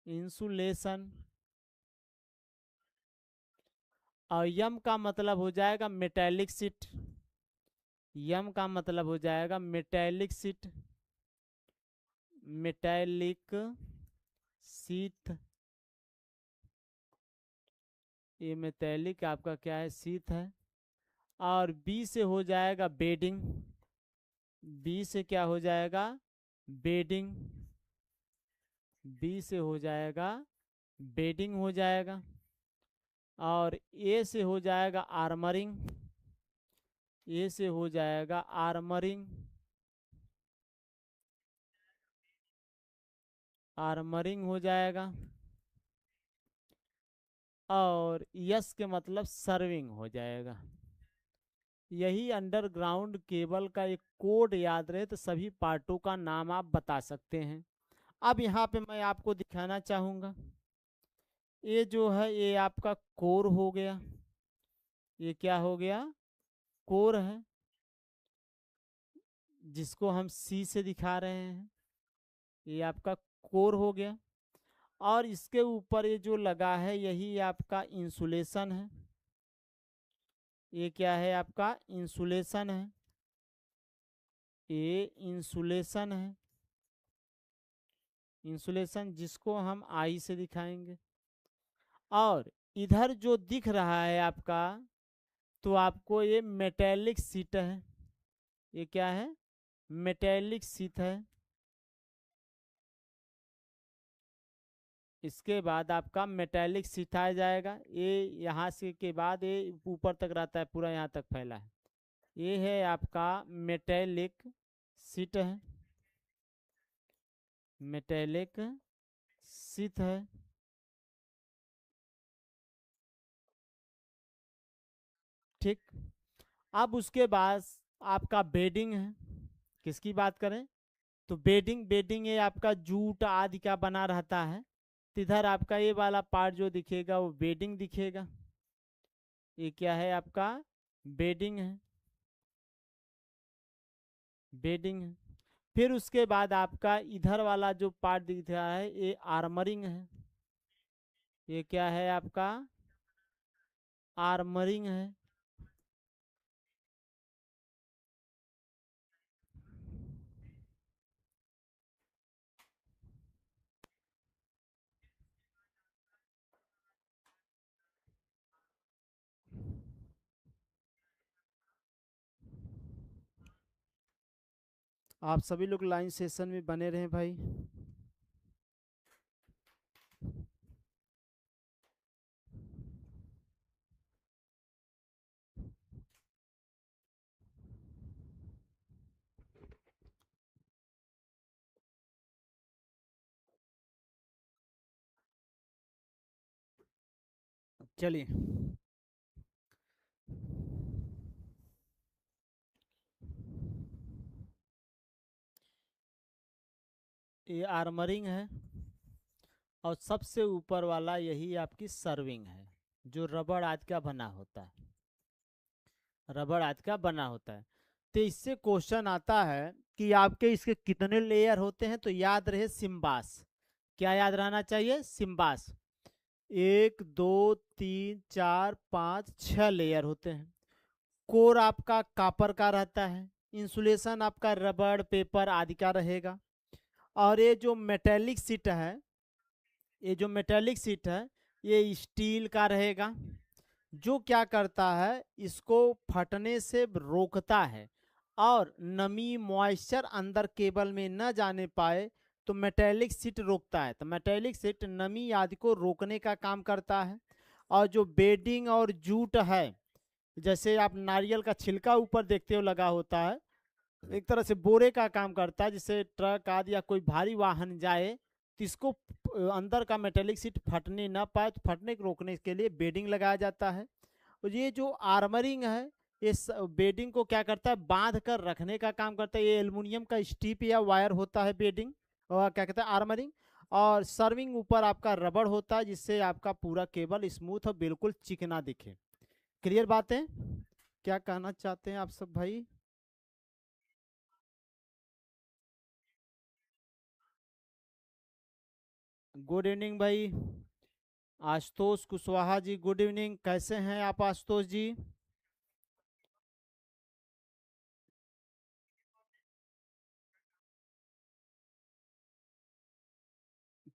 इंसुलेशन। और यम का मतलब हो जाएगा मेटेलिक सीट, यम का मतलब हो जाएगा मेटेलिक सीट, मेटेलिक सीट। ये मेटेलिक आपका क्या है? सीट है। और बी से हो जाएगा बेडिंग, बी से क्या हो जाएगा? बेडिंग, बी से हो जाएगा बेडिंग हो जाएगा। और ए से हो जाएगा आर्मरिंग, ए से हो जाएगा आर्मरिंग, आर्मरिंग हो जाएगा। और यस के मतलब सर्विंग हो जाएगा। यही अंडरग्राउंड केबल का एक कोड याद रहे तो सभी पार्टों का नाम आप बता सकते हैं। अब यहाँ पे मैं आपको दिखाना चाहूँगा, ये जो है ये आपका कोर हो गया। ये क्या हो गया? कोर है, जिसको हम सी से दिखा रहे हैं। ये आपका कोर हो गया। और इसके ऊपर ये जो लगा है यही आपका इंसुलेशन है। ये क्या है? आपका इंसुलेशन है, ये इंसुलेशन है, इंसुलेशन जिसको हम आई से दिखाएंगे। और इधर जो दिख रहा है आपका, तो आपको ये मेटेलिक सीट है। ये क्या है? मेटेलिक सीट है। इसके बाद आपका मेटेलिक सीट आ जाएगा। ये यहाँ से के बाद ये ऊपर तक रहता है, पूरा यहाँ तक फैला है। ये है आपका मेटेलिक सीट है, मेटेलिक सीट है। ठीक। अब उसके बाद आपका बेडिंग है। किसकी बात करें? तो बेडिंग, बेडिंग ये आपका जूट आदि का बना रहता है। तो इधर आपका ये वाला पार्ट जो दिखेगा वो बेडिंग दिखेगा। ये क्या है? आपका बेडिंग है, बेडिंग है। फिर उसके बाद आपका इधर वाला जो पार्ट दिख रहा है ये आर्मरिंग है। ये क्या है? आपका आर्मरिंग है। आप सभी लोग लाइन सेशन में बने रहें भाई। चलिए, ये आर्मरिंग है। और सबसे ऊपर वाला यही आपकी सर्विंग है, जो रबड़ आदि का बना होता है, रबड़ आदि का बना होता है। तो इससे क्वेश्चन आता है कि आपके इसके कितने लेयर होते हैं? तो याद रहे सिम्बास। क्या याद रहना चाहिए? सिम्बास। 1 2 3 4 5 6 लेयर होते हैं। कोर आपका कॉपर का रहता है, इंसुलेशन आपका रबड़ पेपर आदि का रहेगा। और ये जो मेटेलिक सीट है, ये जो मेटेलिक सीट है ये स्टील का रहेगा, जो क्या करता है इसको फटने से रोकता है और नमी मॉइस्चर अंदर केबल में न जाने पाए, तो मेटेलिक सीट रोकता है। तो मेटेलिक सीट नमी आदि को रोकने का काम करता है। और जो बेडिंग और जूट है, जैसे आप नारियल का छिलका ऊपर देखते हो लगा होता है, एक तरह से बोरे का काम करता है, जिससे ट्रक आदि या कोई भारी वाहन जाए तो इसको अंदर का मेटेलिक सीट फटने ना पाए, तो फटने को रोकने के लिए बेडिंग लगाया जाता है। और ये जो आर्मरिंग है, इस बेडिंग को क्या करता है, बांध कर रखने का काम करता है। ये एल्युमिनियम का स्ट्रिप या वायर होता है बेडिंग, और क्या कहता है आर्मरिंग। और सर्विंग ऊपर आपका रबड़ होता है, जिससे आपका पूरा केबल स्मूथ और बिल्कुल चिकना दिखे। क्लियर बात है? क्या कहना चाहते हैं आप सब भाई? गुड इवनिंग भाई। Ashutosh Kushwaha ji, good evening. कैसे हैं आप आशुतोष जी?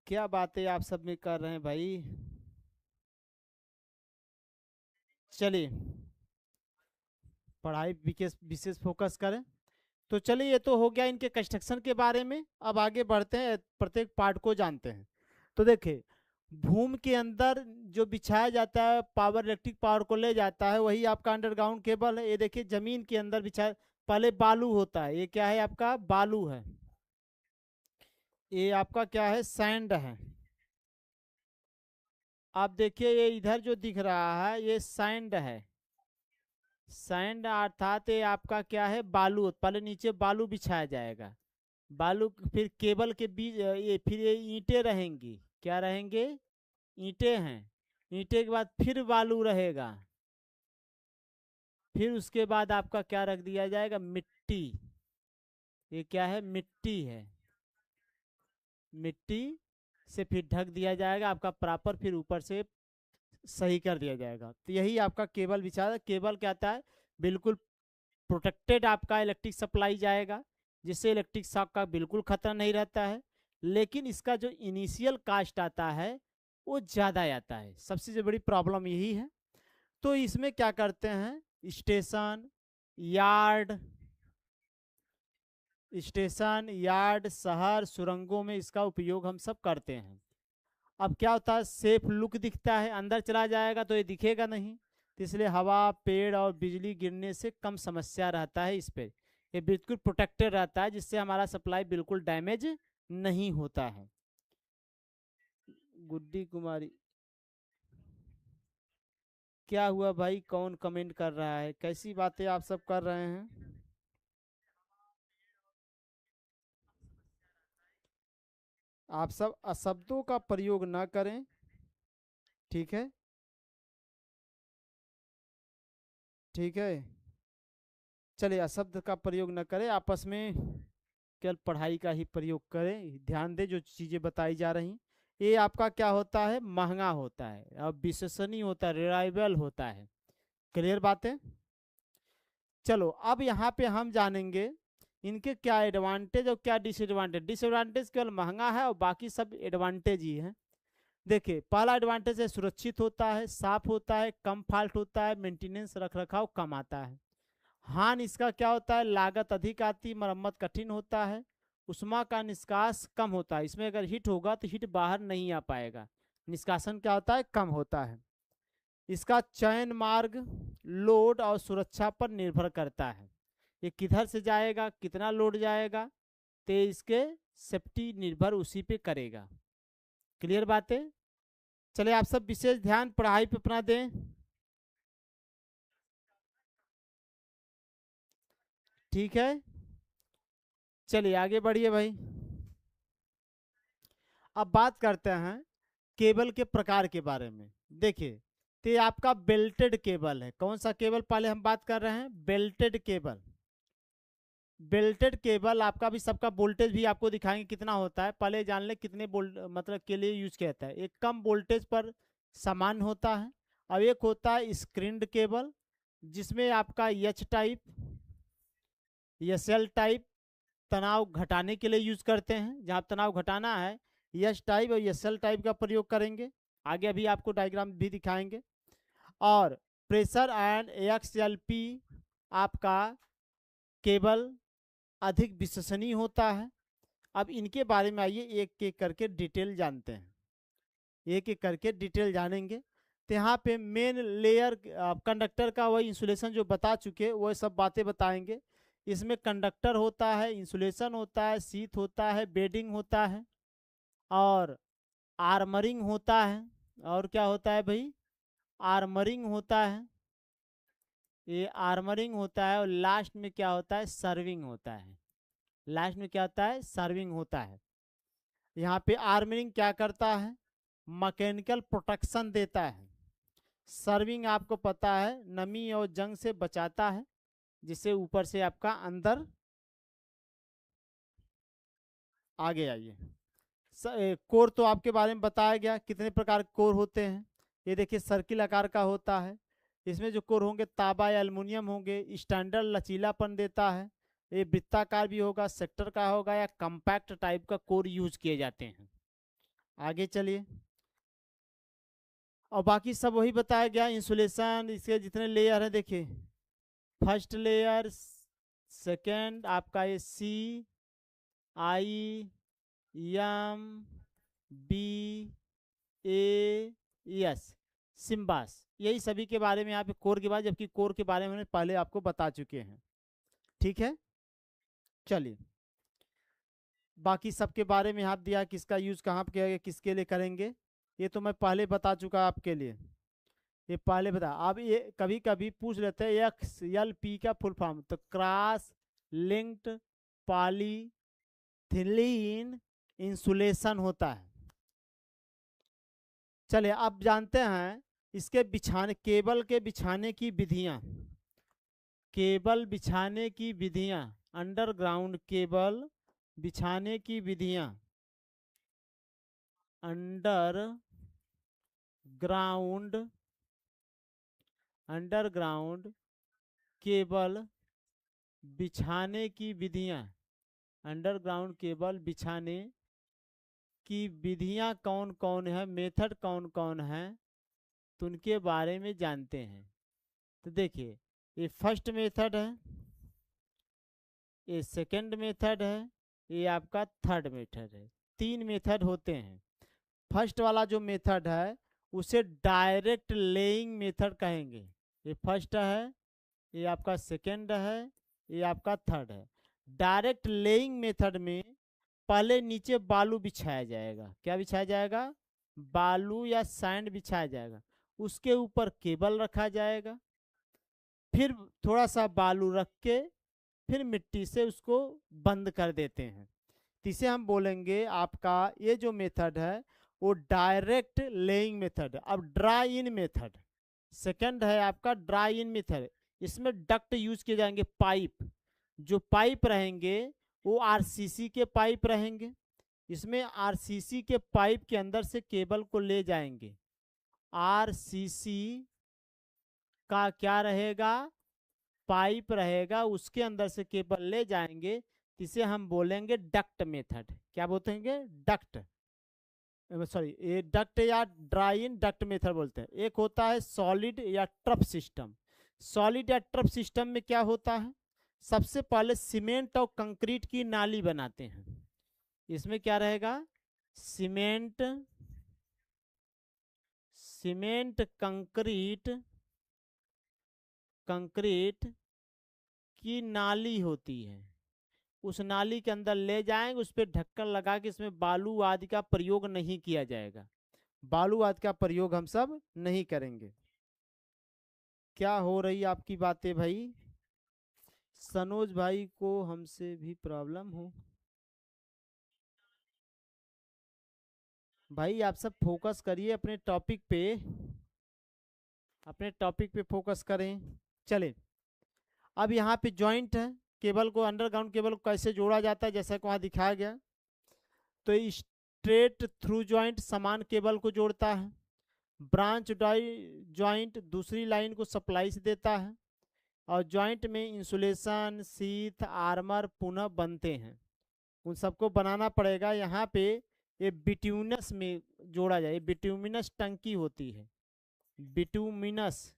क्या बातें आप सब में कर रहे हैं भाई? चलिए, पढ़ाई विशेष विशेष फोकस करें। तो चलिए, ये तो हो गया इनके कंस्ट्रक्शन के बारे में। अब आगे बढ़ते हैं, प्रत्येक पार्ट को जानते हैं। तो देखिए, भूमि के अंदर जो बिछाया जाता है, पावर इलेक्ट्रिक पावर को ले जाता है, वही आपका अंडरग्राउंड केबल है। ये देखिए जमीन के अंदर बिछाया, पहले बालू होता है, ये क्या है आपका बालू है। ये आपका क्या है, सैंड है। आप देखिए ये इधर जो दिख रहा है ये सैंड है। सैंड अर्थात ये आपका क्या है, बालू। पहले नीचे बालू बिछाया जाएगा, बालू फिर केबल के बीच ये फिर ये ईंटें रहेंगी। क्या रहेंगे? ईंटें हैं। ईंटे के बाद फिर बालू रहेगा, फिर उसके बाद आपका क्या रख दिया जाएगा, मिट्टी। ये क्या है, मिट्टी है। मिट्टी से फिर ढक दिया जाएगा आपका प्रॉपर, फिर ऊपर से सही कर दिया जाएगा। तो यही आपका केबल बिछा। केबल क्या आता है, बिल्कुल प्रोटेक्टेड आपका इलेक्ट्रिक सप्लाई जाएगा, जिससे इलेक्ट्रिक शॉक का बिल्कुल खतरा नहीं रहता है। लेकिन इसका जो इनिशियल कास्ट आता है वो ज़्यादा आता है, सबसे जो बड़ी प्रॉब्लम यही है। तो इसमें क्या करते हैं, स्टेशन यार्ड, स्टेशन यार्ड शहर सुरंगों में इसका उपयोग हम सब करते हैं। अब क्या होता है, सेफ लुक दिखता है, अंदर चला जाएगा तो ये दिखेगा नहीं, तो इसलिए हवा पेड़ और बिजली गिरने से कम समस्या रहता है इस पे। ये बिल्कुल प्रोटेक्टेड रहता है, जिससे हमारा सप्लाई बिल्कुल डैमेज नहीं होता है। गुड्डी कुमारी, क्या हुआ भाई, कौन कमेंट कर रहा है, कैसी बातें आप सब कर रहे हैं? आप सब अशब्दों का प्रयोग ना करें, ठीक है? ठीक है, चलिए अशब्द का प्रयोग न करें, आपस में केवल पढ़ाई का ही प्रयोग करें। ध्यान दें जो चीज़ें बताई जा रही। ये आपका क्या होता है, महंगा होता है और विश्वसनीय होता है, रिलायबल होता है। क्लियर बात है? चलो अब यहाँ पे हम जानेंगे इनके क्या एडवांटेज और क्या डिसएडवांटेज। डिसएडवांटेज केवल महंगा है और बाकी सब एडवांटेज ही है। देखिए, पहला एडवांटेज है सुरक्षित होता है, साफ होता है, कम फॉल्ट होता है, मेंटेनेंस रख रखाव कम आता है। हान इसका क्या होता है, लागत अधिक आती, मरम्मत कठिन होता है, उष्मा का निष्कास कम होता है। इसमें अगर हीट होगा तो हीट बाहर नहीं आ पाएगा, निष्कासन क्या होता है, कम होता है। इसका चयन मार्ग लोड और सुरक्षा पर निर्भर करता है, ये किधर से जाएगा, कितना लोड जाएगा, तो इसके सेफ्टी निर्भर उसी पे करेगा। क्लियर बात है? चलिए आप सब विशेष ध्यान पढ़ाई पे अपना दें। ठीक है, चलिए आगे बढ़िए भाई। अब बात करते हैं केबल के प्रकार के बारे में। देखिए, तो ये आपका बेल्टेड केबल है। कौन सा केबल पहले हम बात कर रहे हैं, बेल्टेड केबल। बेल्टेड केबल आपका भी सबका वोल्टेज भी आपको दिखाएंगे कितना होता है। पहले जान ले कितने वोल्ट मतलब के लिए यूज किया जाता है। एक कम वोल्टेज पर समान होता है। अब एक होता है स्क्रीन्ड केबल, जिसमें आपका एच टाइप या सेल टाइप तनाव घटाने के लिए यूज करते हैं। जहाँ तनाव घटाना है एच टाइप और एल टाइप का प्रयोग करेंगे। आगे अभी आपको डायग्राम भी दिखाएंगे। और प्रेशर एंड एक्सएलपी आपका केबल अधिक विश्वसनीय होता है। अब इनके बारे में आइए एक एक करके डिटेल जानते हैं, एक एक करके डिटेल जानेंगे। तो यहाँ पे मेन लेयर कंडक्टर का वही इंसुलेशन जो बता चुके वो सब बातें बताएंगे। इसमें कंडक्टर होता है, इंसुलेशन होता है, शीथ होता है, बेडिंग होता है और आर्मरिंग होता है। और क्या होता है भाई? आर्मरिंग होता है, ये आर्मरिंग होता है। और लास्ट में क्या होता है? सर्विंग होता है। लास्ट में क्या होता है? सर्विंग होता है। यहाँ पे आर्मरिंग क्या करता है? मैकेनिकल प्रोटेक्शन देता है। सर्विंग आपको पता है नमी और जंग से बचाता है, जिससे ऊपर से आपका अंदर आगे आइए। कोर तो आपके बारे में बताया गया, कितने प्रकार के कोर होते हैं। ये देखिए सर्किल आकार का होता है। इसमें जो कोर होंगे तांबा या एल्युमिनियम होंगे। स्टैंडर्ड लचीलापन देता है। ये वृत्ताकार भी होगा, सेक्टर का होगा या कम्पैक्ट टाइप का कोर यूज किए जाते हैं। आगे चलिए। और बाकी सब वही बताया गया। इंसुलेशन, इसके जितने लेयर है देखिए, फर्स्ट लेयर, सेकेंड आपका ये सी, आई, एम, बी, ए, एस, सिम्बास, यही सभी के बारे में यहाँ पे कोर के बाद, जबकि कोर के बारे में पहले आपको बता चुके हैं। ठीक है, चलिए बाकी सबके बारे में हाथ दिया, किसका यूज कहाँ पे किया, किसके लिए करेंगे, ये तो मैं पहले बता चुका आपके लिए। ये पहले बता। अब ये कभी कभी पूछ लेते हैं एक्स एल पी का फुल फॉर्म, तो क्रॉस लिंक्ड पॉलीथिलीन इंसुलेशन होता है। चलिए अब जानते हैं इसके बिछाने, केबल के बिछाने की विधियां। केबल बिछाने की विधियां, अंडरग्राउंड केबल बिछाने की विधियां। अंडरग्राउंड केबल बिछाने की विधियां। अंडरग्राउंड केबल बिछाने की विधियां कौन कौन है, मेथड कौन कौन है, तो उनके बारे में जानते हैं। तो देखिए, ये फर्स्ट मेथड है, ये सेकंड मेथड है, ये आपका थर्ड मेथड है। तीन मेथड होते हैं। फर्स्ट वाला जो मेथड है उसे डायरेक्ट लेइंग मेथड कहेंगे। ये फर्स्ट है, ये आपका सेकंड है, ये आपका थर्ड है। डायरेक्ट लेइंग मेथड में पहले नीचे बालू बिछाया जाएगा। क्या बिछाया जाएगा? बालू या सैंड बिछाया जाएगा। उसके ऊपर केबल रखा जाएगा, फिर थोड़ा सा बालू रख के फिर मिट्टी से उसको बंद कर देते हैं। इसे हम बोलेंगे आपका ये जो मेथड है वो डायरेक्ट लेइंग मेथड है। अब ड्राई इन मेथड सेकंड है आपका, ड्राई इन मेथड। इसमें डक्ट यूज किए जाएंगे, पाइप। जो पाइप रहेंगे वो आरसीसी के पाइप रहेंगे। इसमें आरसीसी के पाइप के अंदर से केबल को ले जाएंगे। आरसीसी का क्या रहेगा? पाइप रहेगा, उसके अंदर से केबल ले जाएंगे। इसे हम बोलेंगे डक्ट मेथड। क्या बोलेंगे? डक्ट, सॉरी ये डक्ट या ड्राई इन डक्ट मेथड बोलते हैं। एक होता है सॉलिड या ट्रफ सिस्टम। सॉलिड या ट्रफ सिस्टम में क्या होता है? सबसे पहले सीमेंट और कंक्रीट की नाली बनाते हैं। इसमें क्या रहेगा? सीमेंट कंक्रीट की नाली होती है। उस नाली के अंदर ले जाएंगे, उस पर ढक्कन लगा के इसमें बालू आदि का प्रयोग नहीं किया जाएगा। बालू आदि का प्रयोग हम सब नहीं करेंगे। क्या हो रही आपकी बातें भाई? सनोज भाई को हमसे भी प्रॉब्लम हो? भाई आप सब फोकस करिए अपने टॉपिक पे, अपने टॉपिक पे फोकस करें। चले अब यहाँ पे जॉइंट है। केबल को, अंडरग्राउंड केबल को कैसे जोड़ा जाता है, जैसा कि वहाँ दिखाया गया। तो स्ट्रेट थ्रू जॉइंट समान केबल को जोड़ता है। ब्रांच जॉइंट दूसरी लाइन को सप्लाई से देता है, और जॉइंट में इंसुलेशन, सीथ, आर्मर पुनः बनते हैं, उन सबको बनाना पड़ेगा। यहाँ पे ये बिट्यूमिनस में जोड़ा जाए, बिट्यूमिनस टंकी होती है, बिट्यूमिनस,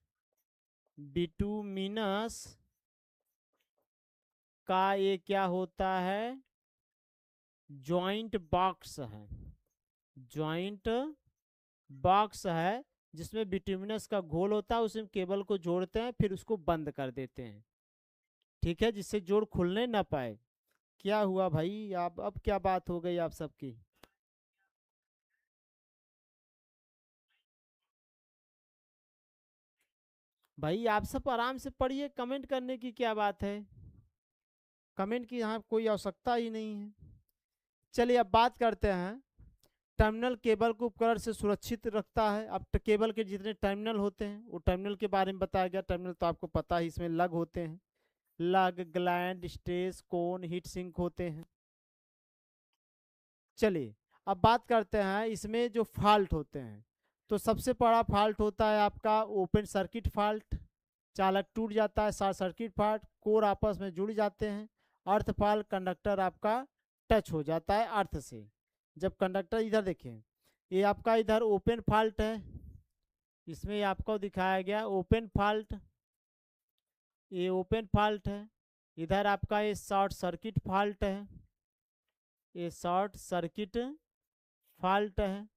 बिट्यूमिनस का ये क्या होता है, जॉइंट बॉक्स है, जॉइंट बॉक्स है, जिसमें बिट्यूमिनस का घोल होता है, उसमें केबल को जोड़ते हैं, फिर उसको बंद कर देते हैं, ठीक है, जिससे जोड़ खुलने ना पाए। क्या हुआ भाई, आप अब क्या बात हो गई आप सबकी? भाई आप सब आराम से पढ़िए, कमेंट करने की क्या बात है, कमेंट की यहाँ कोई आवश्यकता ही नहीं है। चलिए अब बात करते हैं, टर्मिनल केबल को उपकरण से सुरक्षित रखता है। अब केबल के जितने टर्मिनल होते हैं वो टर्मिनल के बारे में बताया गया। टर्मिनल तो आपको पता ही, इसमें लग होते हैं, लग, ग्लैंड, स्ट्रेस, कोन, हीट सिंक होते हैं। चलिए अब बात करते हैं इसमें जो फॉल्ट होते हैं, तो सबसे बड़ा फॉल्ट होता है आपका ओपन सर्किट फॉल्ट, चालक टूट जाता है, शॉर्ट सर्किट फॉल्ट, कोर आपस में जुड़ जाते हैं, अर्थ फॉल्ट, कंडक्टर आपका टच हो जाता है अर्थ से। जब कंडक्टर इधर देखें, ये आपका इधर ओपन फॉल्ट है, इसमें आपको दिखाया गया ओपन फॉल्ट, ये ओपन फॉल्ट है, इधर आपका ये शॉर्ट सर्किट फॉल्ट है, ये शॉर्ट सर्किट फॉल्ट है,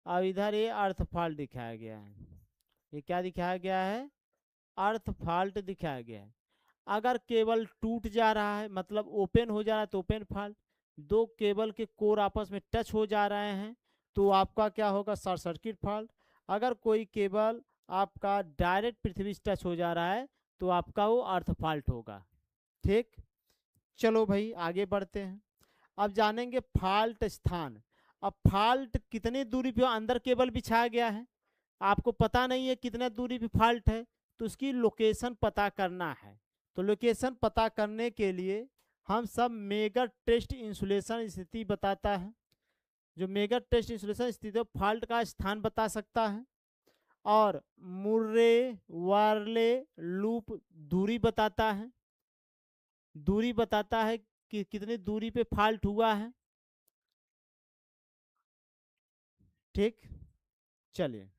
और इधर ये अर्थ फॉल्ट दिखाया गया है। ये क्या दिखाया गया है, अर्थ फॉल्ट दिखाया गया है। अगर केबल टूट जा रहा है, मतलब ओपन हो जा रहा है, तो ओपन फॉल्ट, दो केबल के कोर आपस में टच हो जा रहे हैं, तो आपका क्या होगा, शॉर्ट सर्किट फॉल्ट। अगर कोई केबल आपका डायरेक्ट पृथ्वी से टच हो जा रहा है, तो आपका वो अर्थ फॉल्ट होगा, ठीक। चलो भाई आगे बढ़ते हैं, अब जानेंगे फॉल्ट स्थान। अब फॉल्ट कितनी दूरी पे अंदर केबल बिछाया गया है, आपको पता नहीं है कितने दूरी पे फॉल्ट है, तो उसकी लोकेशन पता करना है। तो लोकेशन पता करने के लिए हम सब मेगा टेस्ट इंसुलेशन स्थिति बताता है, जो मेगा टेस्ट इंसुलेशन स्थिति फॉल्ट का स्थान बता सकता है, और मुर्रे वार्ले लूप दूरी बताता है, दूरी बताता है कि कितनी दूरी पे फॉल्ट हुआ है, ठीक। चलिए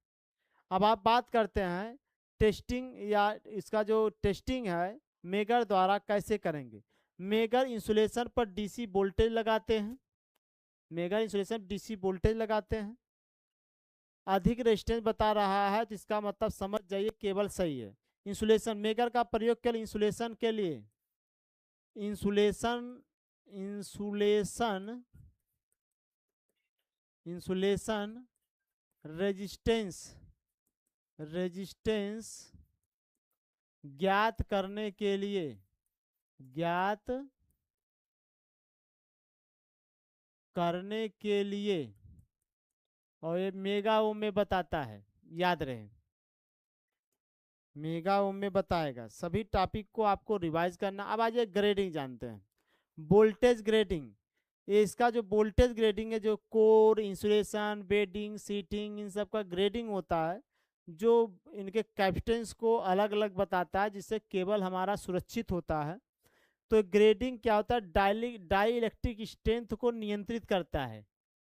अब आप बात करते हैं टेस्टिंग, या इसका जो टेस्टिंग है मेगर द्वारा कैसे करेंगे। मेगर इंसुलेशन पर डीसी वोल्टेज लगाते हैं, मेगर इंसुलेशन डीसी वोल्टेज लगाते हैं, अधिक रेजिस्टेंस बता रहा है तो इसका मतलब समझ जाइए केबल सही है। इंसुलेशन, मेगर का प्रयोग कर इंसुलेशन के लिए, insulation, insulation, insulation resistance, resistance ज्ञात करने के लिए, ज्ञात करने के लिए, और ये मेगा ओम में बताता है, याद रहे, मेगा ओम में बताएगा। सभी टॉपिक को आपको रिवाइज करना। अब आज ग्रेडिंग जानते हैं, वोल्टेज ग्रेडिंग। ये इसका जो वोल्टेज ग्रेडिंग है, जो कोर, इंसुलेशन, बेडिंग, सीटिंग, इन सब का ग्रेडिंग होता है, जो इनके कैपेसिटेंस को अलग अलग बताता है, जिससे केबल हमारा सुरक्षित होता है। तो ग्रेडिंग क्या होता है, डाई इलेक्ट्रिक स्ट्रेंथ को नियंत्रित करता है,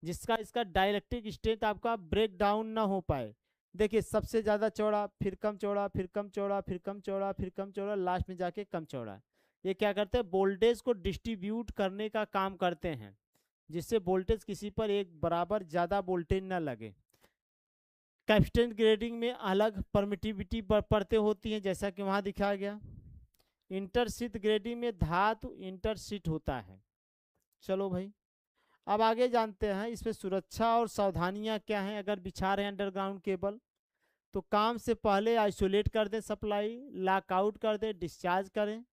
जिसका इसका डाइलेक्ट्रिक स्ट्रेंथ आपका ब्रेक डाउन ना हो पाए। देखिए सबसे ज़्यादा चौड़ा, फिर कम चौड़ा, फिर कम चौड़ा, फिर कम चौड़ा, फिर कम चौड़ा, लास्ट में जाके कम चौड़ा। ये क्या करते हैं, वोल्टेज को डिस्ट्रीब्यूट करने का काम करते हैं, जिससे वोल्टेज किसी पर एक बराबर ज़्यादा वोल्टेज ना लगे। कैपेसिटेंस ग्रेडिंग में अलग परमिटिविटी परतें होती हैं, जैसा कि वहाँ दिखाया गया। इंटरशीथ ग्रेडिंग में धातु इंटरशीथ होता है। चलो भाई अब आगे जानते हैं इसमें सुरक्षा और सावधानियां क्या हैं। अगर बिछा रहे हैं अंडरग्राउंड केबल, तो काम से पहले आइसोलेट कर दें सप्लाई, लॉकआउट कर दें, डिस्चार्ज करें,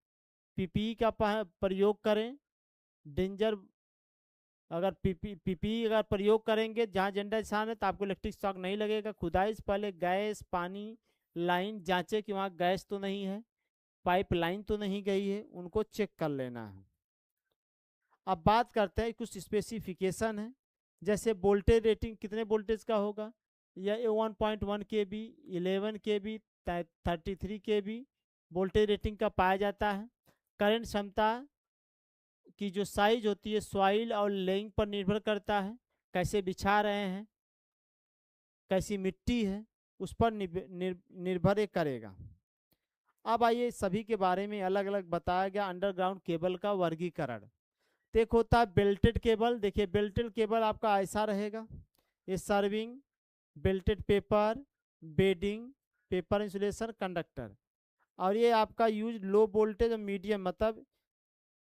पीपीई का प्रयोग करें। डेंजर, अगर पीपीई अगर प्रयोग करेंगे जहाँ जेंडर स्थान है, तो आपको इलेक्ट्रिक शॉक नहीं लगेगा। खुदाई से पहले गैस, पानी लाइन जांचें कि वहाँ गैस तो नहीं है, पाइप लाइन तो नहीं गई है, उनको चेक कर लेना है। अब बात करते हैं कुछ स्पेसिफिकेशन है, जैसे वोल्टेज रेटिंग कितने वोल्टेज का होगा, या 1.1 KB, 11 KB, 33 KB voltage rating का पाया जाता है। करंट क्षमता की जो साइज होती है सॉइल और लेइंग पर निर्भर करता है, कैसे बिछा रहे हैं, कैसी मिट्टी है, उस पर निर्भर करेगा। अब आइए सभी के बारे में अलग अलग बताया गया। अंडरग्राउंड केबल का वर्गीकरण एक होता है बेल्टेड केबल। देखिए बेल्टेड केबल आपका ऐसा रहेगा, ये serving, belted paper, bedding, paper insulation, conductor. और ये आपका यूज लो वोल्टेज और मीडियम, मतलब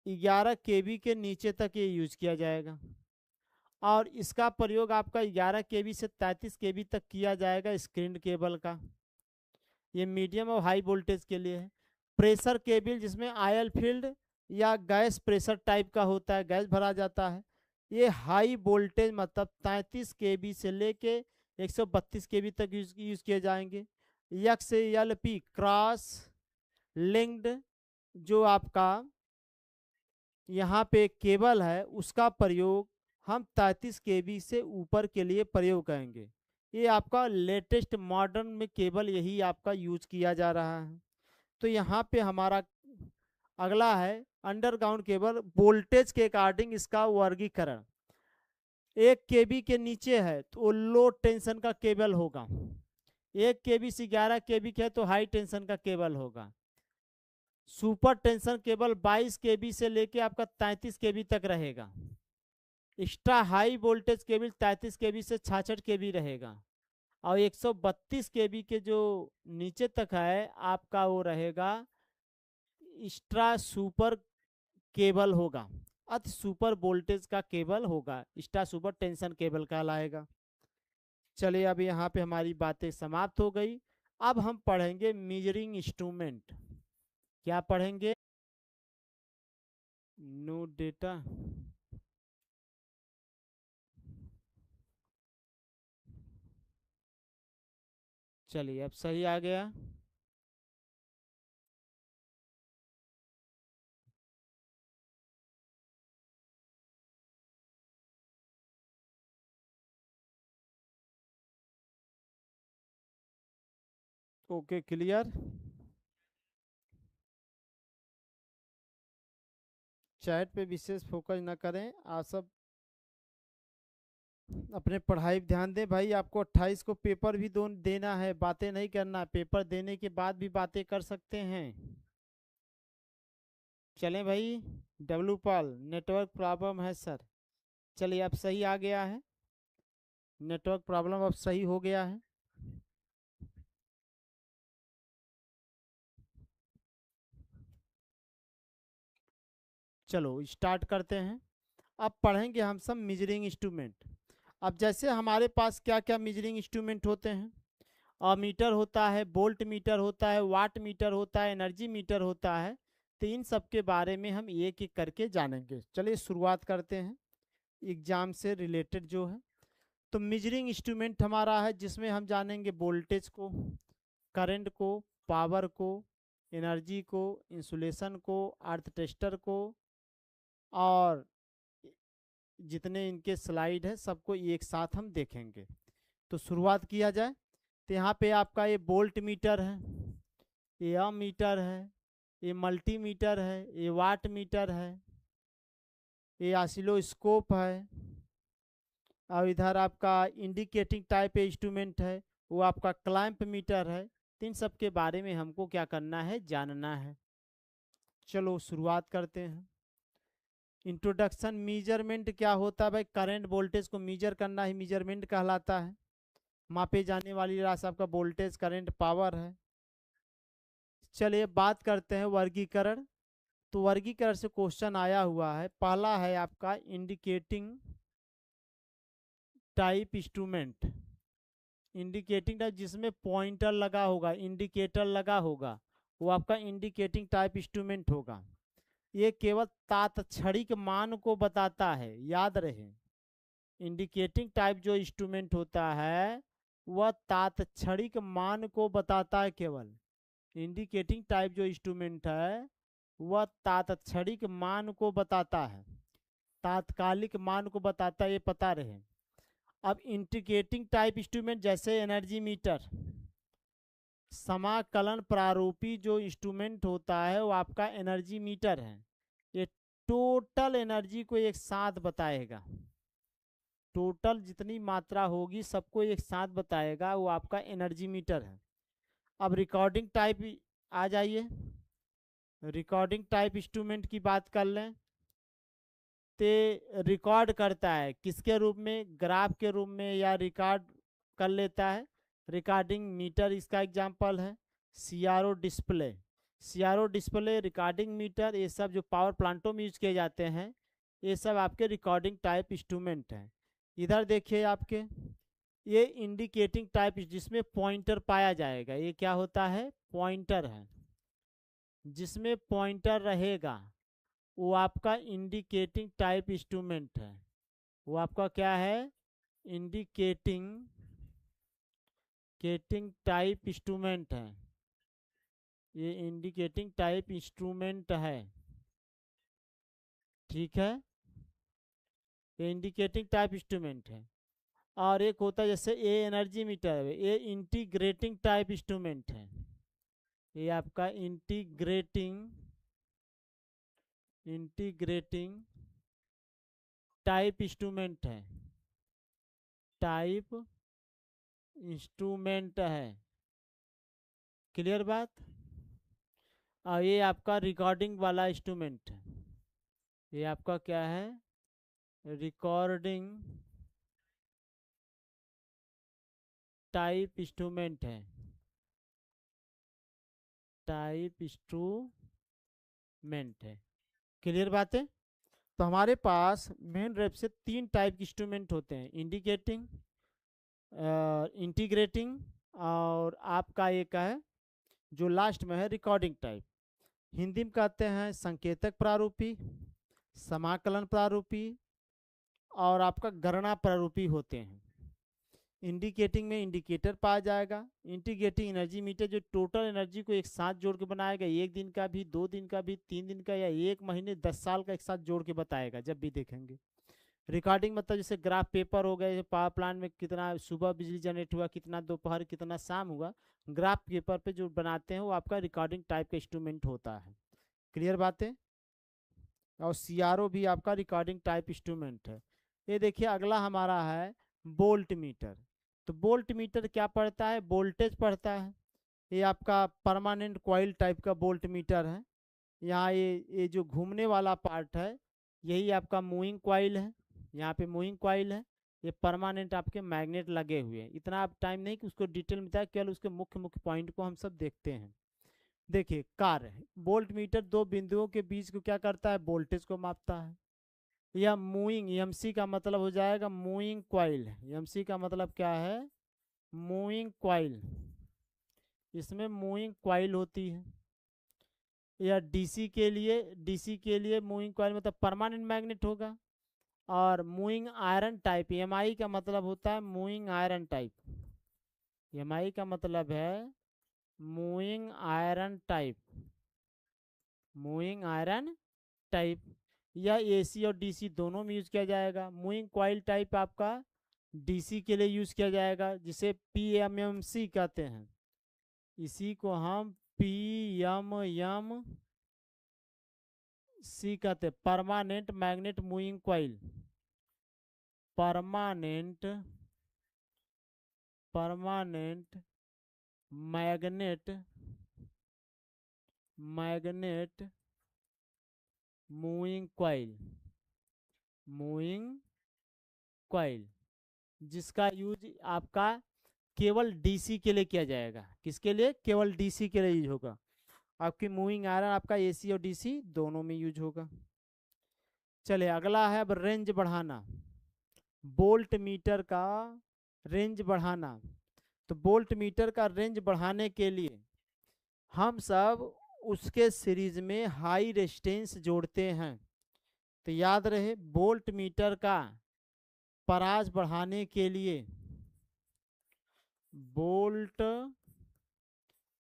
11 केवी के नीचे तक ये यूज किया जाएगा। और इसका प्रयोग आपका 11 केवी से 33 केवी तक किया जाएगा स्क्रीन केबल का। ये मीडियम और हाई वोल्टेज के लिए है। प्रेशर केबल जिसमें आयल फील्ड या गैस प्रेशर टाइप का होता है, गैस भरा जाता है। ये हाई वोल्टेज मतलब 33 केवी से लेके 132 केवी तक यूज किए जाएंगे। X L P cross linked जो आपका यहाँ पे केबल है उसका प्रयोग हम 33 केवी से ऊपर के लिए प्रयोग करेंगे। ये आपका लेटेस्ट मॉडर्न में केबल यही आपका यूज किया जा रहा है। तो यहाँ पे हमारा अगला है अंडरग्राउंड केबल वोल्टेज के अकॉर्डिंग इसका वर्गीकरण। 1 केवी के नीचे है तो लो टेंशन का केबल होगा, 1 केवी से 11 केवी के है तो हाई टेंशन का केबल होगा। सुपर टेंशन केबल 22 केवी से लेके आपका 33 केवी तक रहेगा। एक्स्ट्रा हाई वोल्टेज केबल 33 केवी से 66 केवी रहेगा। और 132 केवी के जो नीचे तक है आपका वो रहेगा एक्स्ट्रा सुपर केबल होगा, अति सुपर वोल्टेज का केबल होगा, एक्स्ट्रा सुपर टेंशन केबल कहलाएगा। चलिए अब यहाँ पे हमारी बातें समाप्त हो गई। अब हम पढ़ेंगे मेजरिंग इंस्ट्रूमेंट। क्या पढ़ेंगे? No data. चलिए अब सही आ गया। Okay clear. चैट पे विशेष फोकस ना करें, आप सब अपने पढ़ाई पे ध्यान दें। भाई आपको 28 को पेपर भी देना है, बातें नहीं करना। पेपर देने के बाद भी बातें कर सकते हैं। चलें भाई। डब्लू पाल नेटवर्क प्रॉब्लम है सर। चलिए अब सही आ गया है, नेटवर्क प्रॉब्लम अब सही हो गया है। चलो स्टार्ट करते हैं। अब पढ़ेंगे हम सब मेजरिंग इंस्ट्रूमेंट। अब जैसे हमारे पास क्या क्या मेजरिंग इंस्ट्रूमेंट होते हैं, मीटर होता है, वोल्ट मीटर होता है, वाट मीटर होता है, एनर्जी मीटर होता है। तो इन सब के बारे में हम एक एक करके जानेंगे। चलिए शुरुआत करते हैं एग्जाम से रिलेटेड जो है। तो मेजरिंग इंस्ट्रूमेंट हमारा है जिसमें हम जानेंगे वोल्टेज को, करंट को, पावर को, एनर्जी को, इंसुलेशन को, अर्थ टेस्टर को, और जितने इनके स्लाइड है सबको एक साथ हम देखेंगे। तो शुरुआत किया जाए। तो यहाँ पे आपका ये वोल्ट मीटर है, ये मीटर है, ये मल्टीमीटर है, ये वाट मीटर है, ये ऑसिलोस्कोप है, और इधर आपका इंडिकेटिंग टाइप इंस्ट्रूमेंट है, वो आपका क्लैंप मीटर है। इन सब के बारे में हमको क्या करना है, जानना है। चलो शुरुआत करते हैं। इंट्रोडक्शन। मेजरमेंट क्या होता है भाई? करंट वोल्टेज को मेजर करना ही मेजरमेंट कहलाता है। मापे जाने वाली राशि आपका वोल्टेज, करंट, पावर है। चलिए बात करते हैं वर्गीकरण। तो वर्गीकरण से क्वेश्चन आया हुआ है। पहला है आपका indicating type instrument. Indicating type जिसमें पॉइंटर लगा होगा, इंडिकेटर लगा होगा, वो आपका इंडिकेटिंग टाइप इंस्ट्रूमेंट होगा। ये केवल तात्क्षणिक मान को बताता है, याद रहे। इंडिकेटिंग टाइप जो इंस्ट्रूमेंट होता है वह तात्क्षणिक मान को बताता है केवल। इंडिकेटिंग टाइप जो इंस्ट्रूमेंट है वह तात्क्षणिक मान को बताता है, तात्कालिक मान को बताता है, ये पता रहे। अब इंडिकेटिंग टाइप इंस्ट्रूमेंट जैसे एनर्जी मीटर, समाकलन प्रारूपी जो इंस्ट्रूमेंट होता है वो आपका एनर्जी मीटर है। ये टोटल एनर्जी को एक साथ बताएगा, टोटल जितनी मात्रा होगी सबको एक साथ बताएगा, वो आपका एनर्जी मीटर है। अब रिकॉर्डिंग टाइप आ जाइए, रिकॉर्डिंग टाइप इंस्ट्रूमेंट की बात कर लें तो रिकॉर्ड करता है किसके रूप में, ग्राफ के रूप में, या रिकॉर्ड कर लेता है। रिकॉर्डिंग मीटर इसका एग्जांपल है। CRO display, CRO display, recording meter, ये सब जो पावर प्लांटों में यूज किए जाते हैं, ये सब आपके रिकॉर्डिंग टाइप इंस्ट्रूमेंट हैं। इधर देखिए आपके ये इंडिकेटिंग टाइप, जिसमें पॉइंटर पाया जाएगा, ये क्या होता है, पॉइंटर है। जिसमें पॉइंटर रहेगा वो आपका इंडिकेटिंग टाइप इंस्ट्रूमेंट है। वो आपका क्या है, इंडिकेटिंग टाइप इंस्ट्रूमेंट है। ये इंडिकेटिंग टाइप इंस्ट्रूमेंट है, ठीक है, ये इंडिकेटिंग टाइप इंस्ट्रूमेंट है। और एक होता है जैसे ए एनर्जी मीटर है, ये इंटीग्रेटिंग टाइप इंस्ट्रूमेंट है। ये आपका इंटीग्रेटिंग टाइप इंस्ट्रूमेंट है, टाइप इंस्ट्रूमेंट है। क्लियर बात। और ये आपका रिकॉर्डिंग वाला इंस्ट्रूमेंट है, ये आपका क्या है, रिकॉर्डिंग टाइप इंस्ट्रूमेंट है, टाइप इंस्ट्रूमेंट है। क्लियर बात है। तो हमारे पास मेन रेप से 3 टाइप के इंस्ट्रूमेंट होते हैं, इंडिकेटिंग, इंटीग्रेटिंग, और आपका एक है जो लास्ट में है रिकॉर्डिंग टाइप। हिंदी में कहते हैं संकेतक प्रारूपी, समाकलन प्रारूपी, और आपका गणना प्रारूपी होते हैं। इंडिकेटिंग में इंडिकेटर पाया जाएगा। इंटीग्रेटिंग एनर्जी मीटर जो टोटल एनर्जी को एक साथ जोड़ के बनाएगा, 1 दिन का भी, 2 दिन का भी, 3 दिन का, या 1 महीने 10 साल का एक साथ जोड़ के बताएगा जब भी देखेंगे। रिकॉर्डिंग मतलब जैसे ग्राफ पेपर हो गए, पावर प्लांट में कितना सुबह बिजली जनरेट हुआ, कितना दोपहर, कितना शाम हुआ, ग्राफ पेपर पे जो बनाते हैं वो आपका रिकॉर्डिंग टाइप का इंस्ट्रूमेंट होता है। क्लियर बातें। और सीआरओ भी आपका रिकॉर्डिंग टाइप इंस्ट्रूमेंट है। ये देखिए अगला हमारा है वोल्ट मीटर। तो वोल्ट मीटर क्या पढ़ता है, वोल्टेज पढ़ता है। ये आपका परमानेंट कॉइल टाइप का वोल्ट मीटर है। यहाँ ये जो घूमने वाला पार्ट है यही आपका मूविंग कॉइल है, यहाँ पे मूविंग कॉइल है। ये परमानेंट आपके मैग्नेट लगे हुए हैं। इतना आप टाइम नहीं कि उसको डिटेल में, केवल उसके मुख्य मुख्य पॉइंट को हम सब देखते हैं। देखिए कार्य, वोल्ट मीटर 2 बिंदुओं के बीच को क्या करता है, वोल्टेज को मापता है। यह मूविंग, एमसी का मतलब हो जाएगा मूविंग कॉइल। एमसी का मतलब क्या है, मूविंग कॉइल। इसमें मूविंग कॉइल होती है। या डीसी के लिए मूविंग कॉइल मतलब परमानेंट मैग्नेट होगा। और मूविंग आयरन टाइप, एमआई का मतलब होता है मूविंग आयरन टाइप। एमआई का मतलब है moving iron type, moving iron type. या एसी और डीसी दोनों में यूज किया जाएगा। मूविंग कॉइल टाइप आपका डीसी के लिए यूज किया जाएगा, जिसे पीएमएमसी कहते हैं। इसी को हम पीएमएम सी कहते हैं, permanent magnet moving coil. Permanent magnet moving coil, जिसका यूज आपका केवल डीसी के लिए किया जाएगा। किसके लिए, केवल डीसी के लिए यूज होगा। आपकी मूविंग आयरन आपका एसी और डीसी दोनों में यूज होगा। चलिए अगला है अब रेंज बढ़ाना, वोल्ट मीटर का रेंज बढ़ाना। तो वोल्ट मीटर का रेंज बढ़ाने के लिए हम सब उसके सीरीज में हाई रेजिस्टेंस जोड़ते हैं। तो याद रहे वोल्ट मीटर का पराज बढ़ाने के लिए वोल्ट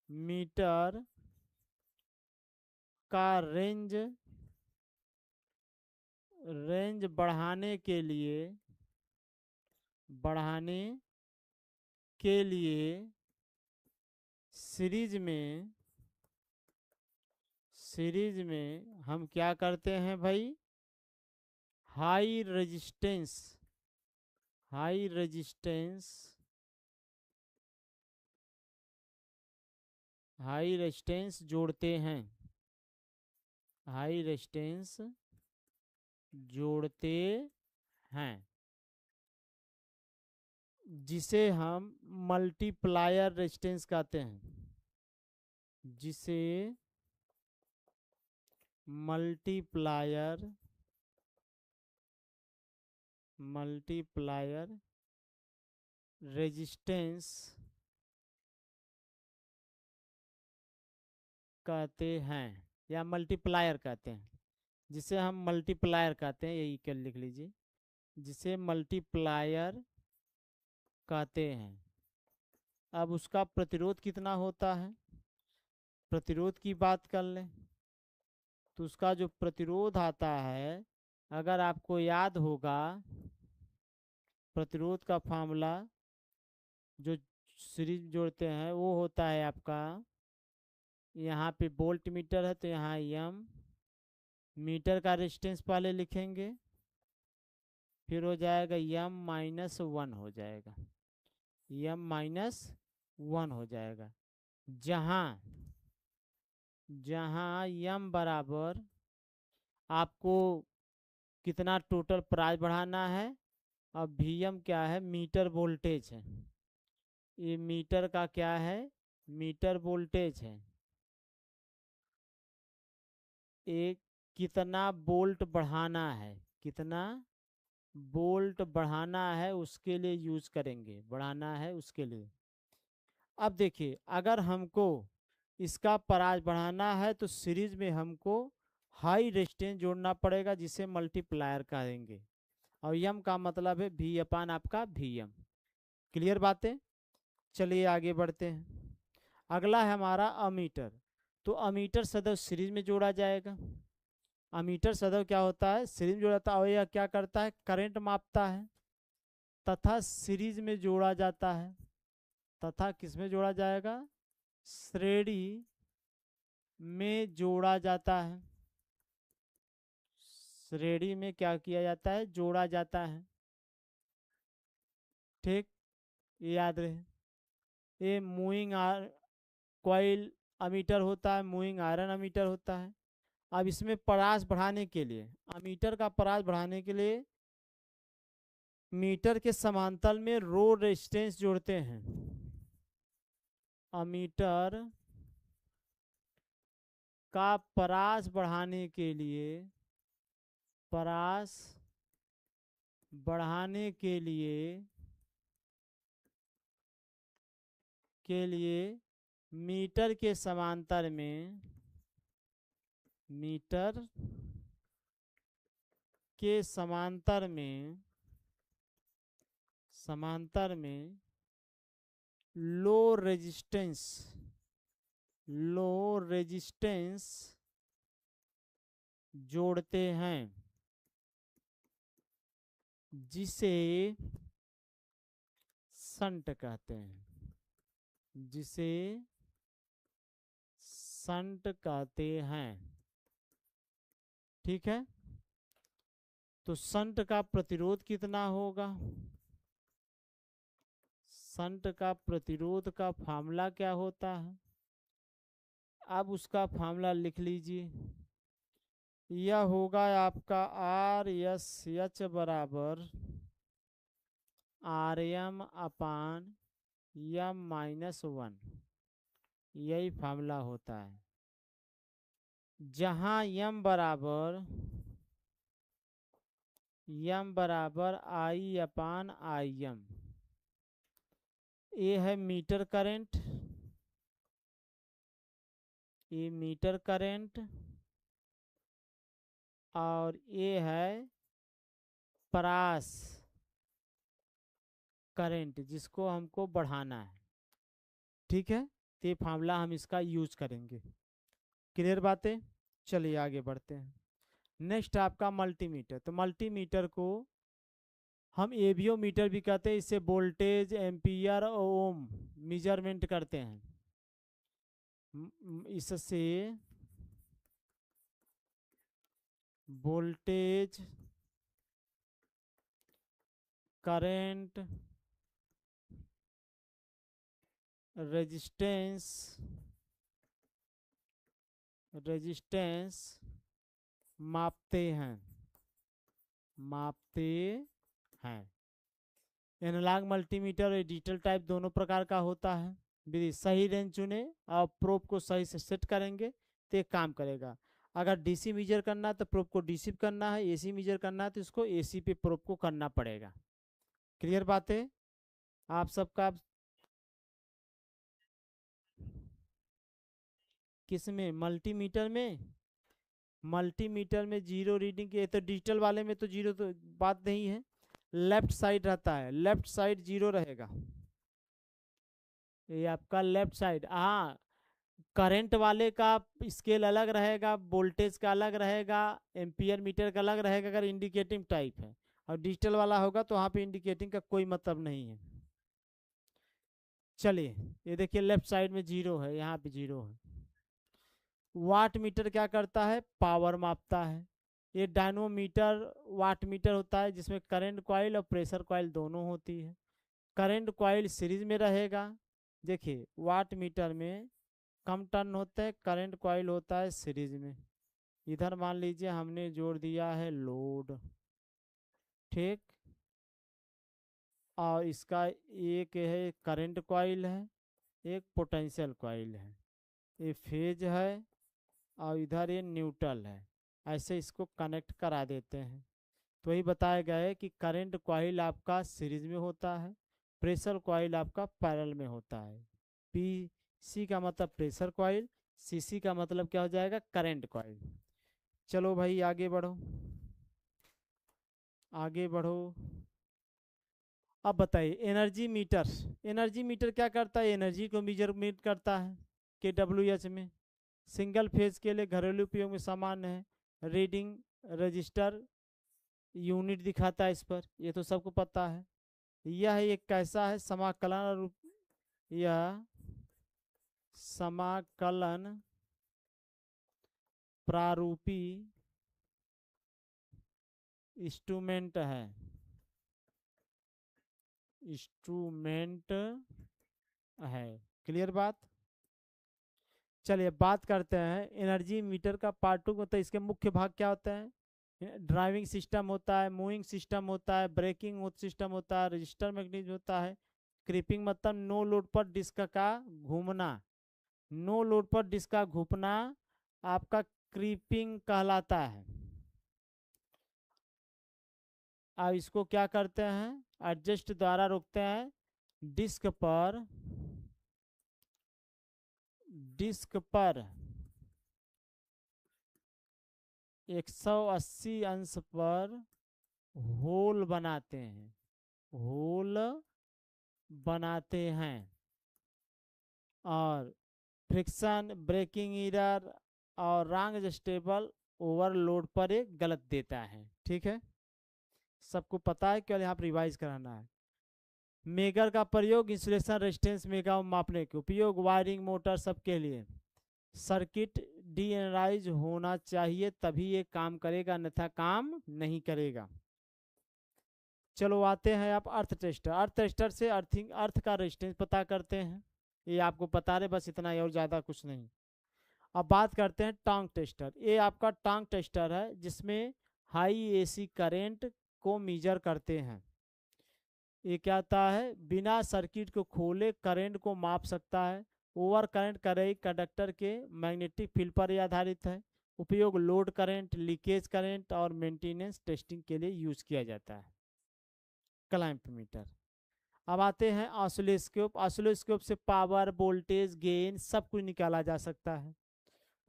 मीटर का रेंज बढ़ाने के लिए बढ़ाने के लिए सीरीज में हम क्या करते हैं भाई, high resistance high resistance high resistance जोड़ते हैं, हाई रेजिस्टेंस जोड़ते हैं, जिसे हम मल्टीप्लायर रेजिस्टेंस कहते हैं, जिसे मल्टीप्लायर रेजिस्टेंस कहते हैं या मल्टीप्लायर कहते हैं, जिसे हम मल्टीप्लायर कहते हैं, यही कर लिख लीजिए, जिसे मल्टीप्लायर कहते हैं। अब उसका प्रतिरोध कितना होता है, प्रतिरोध की बात कर लें तो उसका जो प्रतिरोध आता है, अगर आपको याद होगा प्रतिरोध का फार्मूला जो सीरीज जोड़ते हैं वो होता है आपका, यहाँ पे वोल्ट मीटर है तो यहाँ एम, मीटर का रेजिस्टेंस पहले लिखेंगे, फिर हो जाएगा M-1 हो जाएगा, M-1 हो जाएगा, जहाँ M बराबर आपको कितना टोटल प्राइस बढ़ाना है, अब VM क्या है, मीटर वोल्टेज है, ये मीटर का क्या है, मीटर वोल्टेज है, एक कितना वोल्ट बढ़ाना है, कितना वोल्ट बढ़ाना है उसके लिए यूज करेंगे, बढ़ाना है उसके लिए। अब देखिए अगर हमको इसका प्राइस बढ़ाना है तो सीरीज में हमको हाई रेजिस्टेंस जोड़ना पड़ेगा, जिसे मल्टीप्लायर कहेंगे, और यम का मतलब है V अपान आपका VM। क्लियर बातें, चलिए आगे बढ़ते हैं। अगला है हमारा अमीटर, तो अमीटर सदैव सीरीज में जोड़ा जाएगा, अमीटर सदैव क्या होता है, सीरीज में जोड़ा जाता है, और यह क्या करता है, करंट मापता है, तथा सीरीज में जोड़ा जाता है, तथा किसमें जोड़ा जाएगा, श्रेणी में जोड़ा जाता है, श्रेणी में क्या किया जाता है, जोड़ा जाता है, ठीक, ये याद रहे। ये मूविंग कॉइल अमीटर होता है, मूविंग आयरन अमीटर होता है। अब इसमें परास बढ़ाने के लिए, अमीटर का परास बढ़ाने के लिए मीटर के समांतर में रो रेजिस्टेंस जोड़ते हैं, अमीटर का परास बढ़ाने के लिए, परास बढ़ाने के लिए मीटर के समांतर में, मीटर के समांतर में लो रेजिस्टेंस जोड़ते हैं, जिसे शंट कहते हैं, जिसे शंट कहते हैं, ठीक है। तो शंट का प्रतिरोध कितना होगा, शंट का प्रतिरोध का फार्मूला क्या होता है, अब उसका फार्मूला लिख लीजिए, यह होगा आपका RSH बराबर RM अपान M-1, यही फार्मूला होता है, जहां M बराबर I अपान IM, ये है मीटर करंट, ये मीटर करंट, और ये है परास करंट जिसको हमको बढ़ाना है, ठीक है। तो ये फार्मूला हम इसका यूज करेंगे। क्लियर बातें, चलिए आगे बढ़ते हैं। नेक्स्ट आपका मल्टीमीटर, तो मल्टीमीटर को हम एवीओ मीटर भी कहते हैं, इससे वोल्टेज एम्पियर ओम मेजरमेंट करते हैं। इससे वोल्टेज, करंट, रेजिस्टेंस मापते हैं। एनालॉग मल्टीमीटर और डिजिटल टाइप दोनों प्रकार का होता है। विधि सही रेंज चुने और प्रोब को सही से सेट करेंगे तो ये काम करेगा। अगर डीसी मीजर करना है तो प्रोब को डीसी करना है, एसी मीजर करना है तो इसको एसी पे प्रोब को करना पड़ेगा। क्लियर बात है आप सबका? किसमें? मल्टीमीटर में। मल्टीमीटर में जीरो रीडिंग के, तो डिजिटल वाले में तो जीरो तो बात नहीं है, लेफ्ट साइड रहता है, लेफ्ट साइड जीरो रहेगा। ये आपका लेफ्ट साइड, हाँ। करंट वाले का स्केल अलग रहेगा, वोल्टेज का अलग रहेगा, एम्पियर मीटर का अलग रहेगा अगर इंडिकेटिंग टाइप है, और डिजिटल वाला होगा तो वहाँ पे इंडिकेटिंग का कोई मतलब नहीं है। चलिए ये देखिए लेफ्ट साइड में जीरो है, यहाँ पे जीरो है। वाट मीटर क्या करता है? पावर मापता है। ये डायनोमीटर वाट मीटर होता है जिसमें करंट कॉइल और प्रेशर कॉइल दोनों होती है। करंट कॉइल सीरीज में रहेगा। देखिए वाट मीटर में कम टर्न होते हैं, करंट कॉइल होता है सीरीज में। इधर मान लीजिए हमने जोड़ दिया है लोड, ठीक, और इसका एक है करंट कॉइल है, एक पोटेंशियल कॉइल है, ये फेज है और इधर ये न्यूट्रल है। ऐसे इसको कनेक्ट करा देते हैं। तो वही बताया गया है कि करंट कॉइल आपका सीरीज में होता है, प्रेशर कॉइल आपका पैरेलल में होता है। पी सी का मतलब प्रेशर कॉइल, सी सी का मतलब क्या हो जाएगा? Current coil. चलो भाई आगे बढ़ो, आगे बढ़ो। अब बताइए एनर्जी मीटर। एनर्जी मीटर क्या करता है? एनर्जी को मेजरमेंट करता है के डब्ल्यू एच में। सिंगल फेज के लिए घरेलू उपयोग में सामान्य है। रीडिंग रजिस्टर यूनिट दिखाता है इस पर, ये तो सबको पता है। यह एक कैसा है? समाकलन, यह समाकलन प्रारूपी इंस्ट्रूमेंट है, इंस्ट्रूमेंट है। क्लियर बात? चलिए बात करते हैं एनर्जी मीटर का पार्ट टू। मतलब इसके मुख्य भाग क्या होते हैं? ड्राइविंग सिस्टम होता है, मूविंग सिस्टम होता है, ब्रेकिंग सिस्टम होता है, रजिस्टर मैकेनिज्म होता है। क्रीपिंग मतलब नो लोड पर डिस्क का घूमना, नो लोड पर डिस्क का घूमना आपका क्रीपिंग कहलाता है। अब इसको क्या करते हैं? एडजस्ट द्वारा रोकते हैं। डिस्क पर 180 अंश पर होल बनाते हैं, होल बनाते हैं, और फ्रिक्शन, ब्रेकिंग एरर और रॉन्ग एडजस्टेबल ओवरलोड पर एक गलत देता है। ठीक है, सबको पता है, केवल यहाँ पर रिवाइज कराना है। मेगर का प्रयोग इंसुलेशन रेजिस्टेंस मेगा मापने के उपयोग, वायरिंग मोटर सबके लिए। सर्किट डीएनराइज होना चाहिए तभी ये काम करेगा, अन्यथा काम नहीं करेगा। चलो आते हैं आप अर्थ टेस्टर। अर्थ टेस्टर से अर्थिंग, अर्थ का रेजिस्टेंस पता करते हैं, ये आपको पता रहे बस इतना ही और ज़्यादा कुछ नहीं। अब बात करते हैं टांग टेस्टर। ये आपका टांग टेस्टर है जिसमें हाई एसी करेंट को मीजर करते हैं। ये क्या होता है? बिना सर्किट को खोले करंट को माप सकता है। ओवर करंट करें कंडक्टर के मैग्नेटिक फील्ड पर आधारित है। उपयोग लोड करंट, लीकेज करंट और मेंटेनेंस टेस्टिंग के लिए यूज किया जाता है। Clamp meter. अब आते हैं ऑसिलोस्कोप। ऑसिलोस्कोप से पावर, वोल्टेज, गेन सब कुछ निकाला जा सकता है।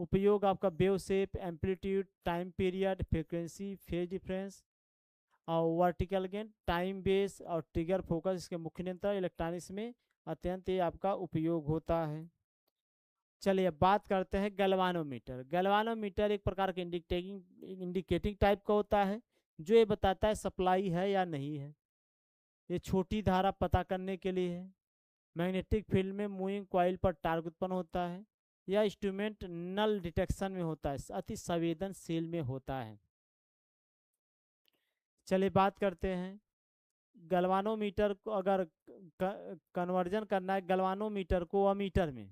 उपयोग आपका wave shape, amplitude, time period, frequency, phase difference और वर्टिकल गेन, टाइम बेस और ट्रिगर फोकस इसके मुख्य नियंत्रण इलेक्ट्रॉनिक्स में अत्यंत ही आपका उपयोग होता है। चलिए अब बात करते हैं गैल्वानोमीटर। गैल्वानोमीटर एक प्रकार का इंडिकेटिंग टाइप का होता है जो ये बताता है सप्लाई है या नहीं है। ये छोटी धारा पता करने के लिए है। मैग्नेटिक फील्ड में मूविंग कॉइल पर टार्क उत्पन्न होता है। यह इंस्ट्रूमेंट नल डिटेक्शन में होता है, अति संवेदनशील में होता है। चलिए बात करते हैं गलवानोमीटर को, अगर कन्वर्जन करना है गलवानोमीटर को अमीटर में,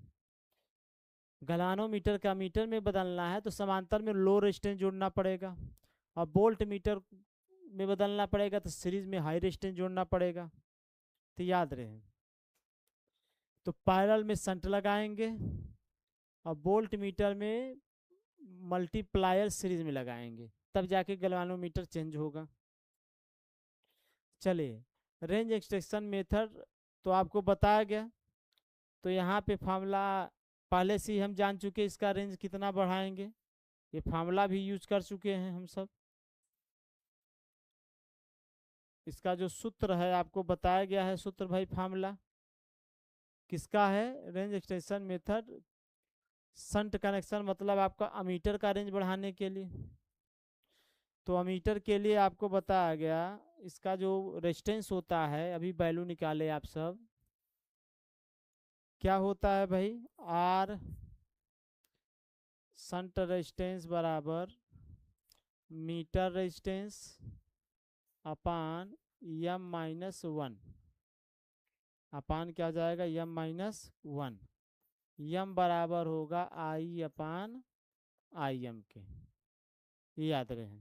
गलवानोमीटर का मीटर में बदलना है तो समांतर में लो रेजिस्टेंस जोड़ना पड़ेगा, और वोल्ट मीटर में बदलना पड़ेगा तो सीरीज में हाई रेजिस्टेंस जोड़ना पड़ेगा। तो याद रहे, तो पैरेलल में शंट लगाएंगे और वोल्ट मीटर में मल्टीप्लायर सीरीज में लगाएंगे, तब जाके गलवानोमीटर चेंज होगा। चलिए रेंज एक्सट्रैक्शन मेथड तो आपको बताया गया, तो यहाँ पे फार्मूला पहले से ही हम जान चुके, इसका रेंज कितना बढ़ाएंगे ये फार्मूला भी यूज कर चुके हैं हम सब। इसका जो सूत्र है आपको बताया गया है, सूत्र भाई फार्मूला किसका है, range extension method shunt connection, मतलब आपका अमीटर का रेंज बढ़ाने के लिए। तो अमीटर के लिए आपको बताया गया, इसका जो रेजिस्टेंस होता है, अभी वैल्यू निकाले आप सब, क्या होता है भाई, आर शंट रेजिस्टेंस बराबर मीटर रेजिस्टेंस अपान m-1, अपान क्या जाएगा m-1, m बराबर होगा I अपान IM के, ये याद रहे,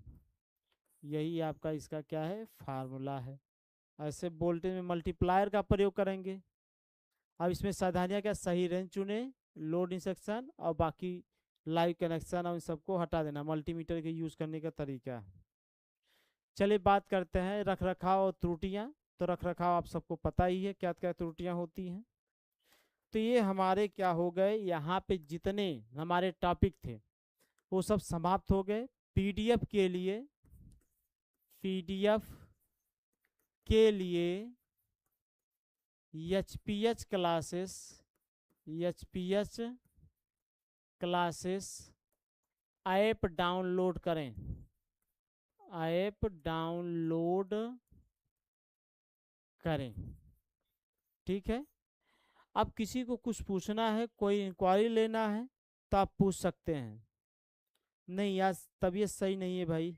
यही आपका इसका क्या है फार्मूला है। ऐसे वोल्टेज में मल्टीप्लायर का प्रयोग करेंगे। अब इसमें सावधानियां क्या, सही रेंज चुने, लोड इंसेक्शन और बाकी लाइव कनेक्शन और इन सबको हटा देना, मल्टीमीटर के यूज करने का तरीका। चलिए बात करते हैं रख रखाव और त्रुटियां। तो रख रखाव आप सबको पता ही है क्या क्या त्रुटियां होती हैं। तो ये हमारे क्या हो गए, यहाँ पे जितने हमारे टॉपिक थे वो सब समाप्त हो गए। पीडीएफ के लिए एचपीएच क्लासेस ऐप डाउनलोड करें, ऐप डाउनलोड करें, ठीक है। अब किसी को कुछ पूछना है, कोई इंक्वायरी लेना है तो आप पूछ सकते हैं। नहीं आज तबीयत सही नहीं है भाई,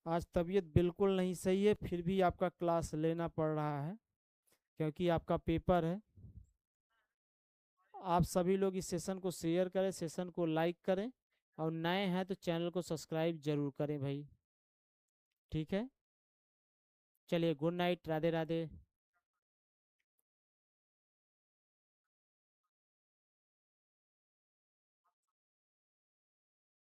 आज तबीयत बिल्कुल नहीं सही है, फिर भी आपका क्लास लेना पड़ रहा है क्योंकि आपका पेपर है। आप सभी लोग इस सेशन को शेयर करें, सेशन को लाइक करें, और नए हैं तो चैनल को सब्सक्राइब जरूर करें भाई, ठीक है। चलिए गुड नाइट, राधे राधे।